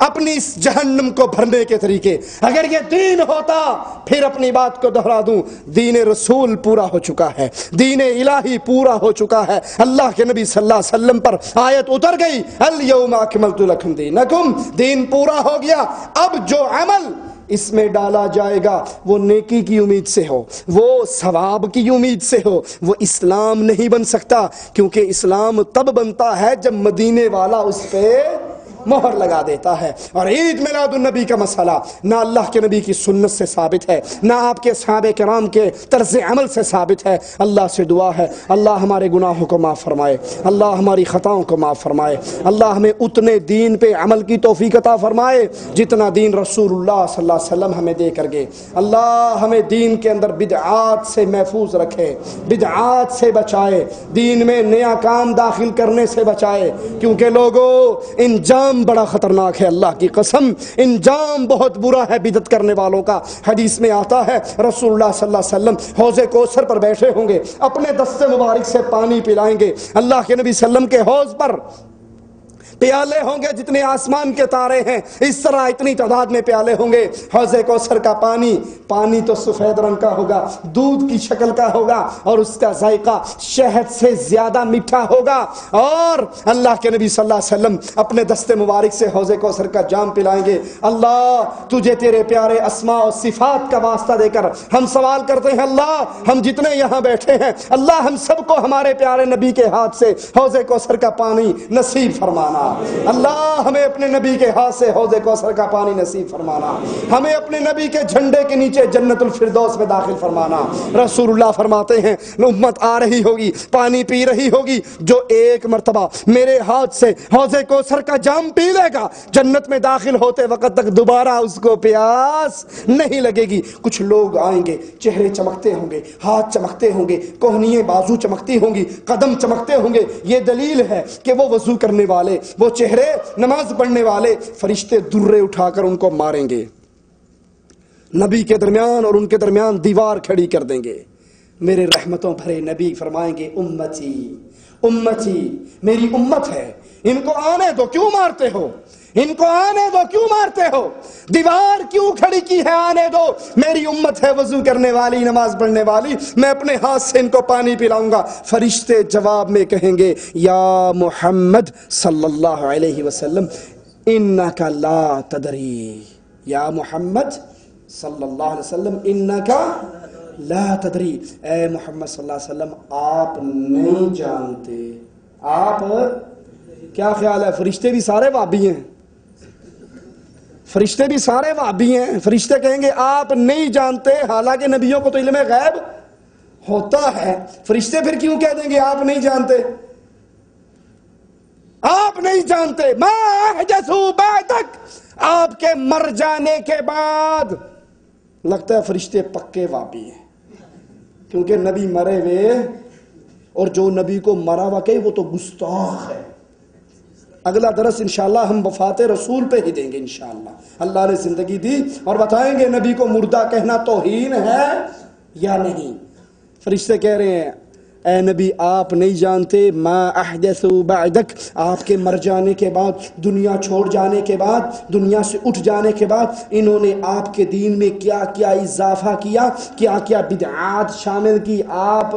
اپنی اس جہنم کو بھرنے کے طریقے. اگر یہ دین ہوتا، پھر اپنی بات کو دہرا دوں، دین رسول پورا ہو چکا ہے، دین الہی پورا ہو چکا ہے. اللہ کے نبی صلی اللہ علیہ وسلم پر آیت اتر گئی الیوم اکملت لکم دینکم، دین پورا ہو گیا. اب جو عمل اس میں ڈالا جائے گا وہ نیکی کی امید سے ہو، وہ ثواب کی امید سے ہو، وہ اسلام نہیں بن سکتا. کیونکہ اسلام تب بنتا ہے جب مدینے والا اس پہ مہر لگا دیتا ہے. اور عید میلاد النبی کا مسئلہ نہ اللہ کے نبی کی سنت سے ثابت ہے، نہ آپ کے صحابہ کرام کے طرز عمل سے ثابت ہے. اللہ سے دعا ہے اللہ ہمارے گناہوں کو معاف فرمائے، اللہ ہماری خطاؤں کو معاف فرمائے، اللہ ہمیں اتنے دین پہ عمل کی توفیق عطا فرمائے جتنا دین رسول اللہ صلی اللہ علیہ وسلم ہمیں دے کر گئے. اللہ ہمیں دین کے اندر بدعات سے محفوظ رکھے، بدعات سے بچائے، دین میں نیا کام داخل کرنے سے بچائے. کیونکہ لوگوں انجام بڑا خطرناک ہے، اللہ کی قسم انجام بہت برا ہے بدعت کرنے والوں کا. حدیث میں آتا ہے رسول اللہ صلی اللہ علیہ وسلم حوض کوثر پر بیٹھے ہوں گے، اپنے دست مبارک سے پانی پلائیں گے. اللہ کے نبی صلی اللہ علیہ وسلم کے حوض پر پیالے ہوں گے جتنے آسمان کے تارے ہیں، اس طرح اتنی تعداد میں پیالے ہوں گے۔ حوض کوثر کا پانی تو سفید رنگ کا ہوگا، دودھ کی شکل کا ہوگا، اور اس کا ذائقہ شہد سے زیادہ میٹھا ہوگا۔ اور اللہ کے نبی صلی اللہ علیہ وسلم اپنے دست مبارک سے حوض کوثر کا جام پلائیں گے۔ اللہ تجھے تیرے پیارے اسماء و صفات کا واسطہ دے کر ہم سوال کرتے ہیں، اللہ ہم جتنے یہاں بیٹھے ہیں، اللہ ہم سب کو ہمارے پیارے نبی کے ہاتھ سے حوض کوثر کا پانی نصیب فرمانا۔ اللہ ہمیں اپنے نبی کے ہاتھ سے حوض کوثر کا پانی نصیب فرمانا، ہمیں اپنے نبی کے جھنڈے کے نیچے جنت الفردوس میں داخل فرمانا۔ رسول اللہ فرماتے ہیں امت آ رہی ہوگی، پانی پی رہی ہوگی، جو ایک مرتبہ میرے ہاتھ سے حوض کوثر کا جام پی لے گا، جنت میں داخل ہوتے وقت تک دوبارہ اس کو پیاس نہیں لگے گی۔ کچھ لوگ آئیں گے، چہرے چمکتے ہوں گے، ہاتھ چمکتے ہوں گے، کوہنییں بازو چمکتی ہوں گی، قدم چمکتے ہوں گے۔ یہ دلیل ہے کہ وہ وضو کرنے والے، وہ چہرے نماز پڑھنے والے، فرشتے درے اٹھا کر ان کو ماریں گے، نبی کے درمیان اور ان کے درمیان دیوار کھڑی کر دیں گے۔ میرے رحمتوں بھرے نبی فرمائیں گے امتی امتی، میری امت ہے، ان کو آنے دو، کیوں مارتے ہو؟ ان کو آنے دو، کیوں مارتے ہو؟ دیوار کیوں کھڑی کی ہے؟ آنے دو، میری امت ہے وضو کرنے والی، نماز پڑھنے والی، میں اپنے ہاتھ سے ان کو پانی پلاؤں گا۔ فرشتے جواب میں کہیں گے یا محمد صلی اللہ علیہ وسلم انکا لا تدری، یا محمد صلی اللہ علیہ وسلم انکا لا تدری، اے محمد صلی اللہ علیہ وسلم آپ نہیں جانتے۔ آپ کیا خیال ہے؟ فرشتے بھی سارے وہابی ہیں، فرشتے بھی سارے وہابی ہیں۔ فرشتے کہیں گے آپ نہیں جانتے، حالانکہ نبیوں کو تو علم غیب ہوتا ہے۔ فرشتے پھر کیوں کہہ دیں گے آپ نہیں جانتے؟ آپ نہیں جانتے ما احدثوا بعدک، آپ کے مر جانے کے بعد۔ لگتا ہے فرشتے پکے وہابی ہیں، کیونکہ نبی مرے ہوئے، اور جو نبی کو مرا ہوا کہے وہ تو گستاخ ہے۔ اگلا درس انشاءاللہ ہم وفات رسول پہ ہی دیں گے انشاءاللہ۔ اللہ نے زندگی دی اور بتائیں گے نبی کو مردہ کہنا توہین ہے یا نہیں۔ فرشتے کہہ رہے ہیں اے نبی آپ نہیں جانتے ما احدثوا بعدک، آپ کے مر جانے کے بعد، دنیا چھوڑ جانے کے بعد، دنیا سے اٹھ جانے کے بعد انہوں نے آپ کے دین میں کیا کیا اضافہ کیا، کیا کیا بدعات شامل کی، آپ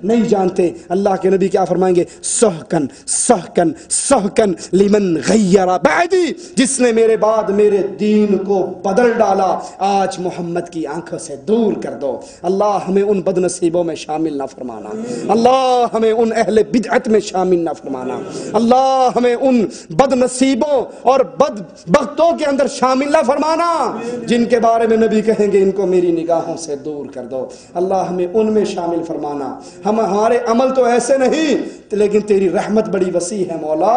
نہیں جانتے۔ اللہ کے نبی کیا فرمائیں گے؟ سحقن سحقن سحقن لمن غیر بعدی، جس نے میرے بعد میرے دین کو بدل ڈالا، آج محمد کی آنکھوں سے دور کر دو۔ اللہ ہمیں ان بد نصیبوں میں شامل نہ فرمانا، اللہ ہمیں ان اہل بدعت میں شامل نہ فرمانا، اللہ ہمیں ان بد نصیبوں اور بد بختوں کے اندر شامل نہ فرمانا جن کے بارے میں نبی کہیں گے ان کو میری نگاہوں سے دور کر دو۔ اللہ ہمیں ان میں شامل فرمانا۔ ہمارے عمل تو ایسے نہیں، لیکن تیری رحمت بڑی وسیع ہے مولا،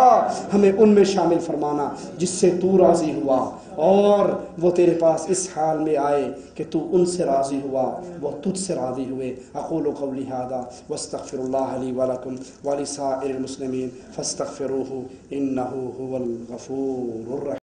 ہمیں ان میں شامل فرمانا جس سے تو راضی ہوا اور وہ تیرے پاس اس حال میں آئے کہ تو ان سے راضی ہوا، وہ تجھ سے راضی ہوئے۔ اقول قولی ھذا واستغفر اللہ لی ولکم ولسائر المسلمین فاستغفروہ انہ ھو الغفور الرحیم۔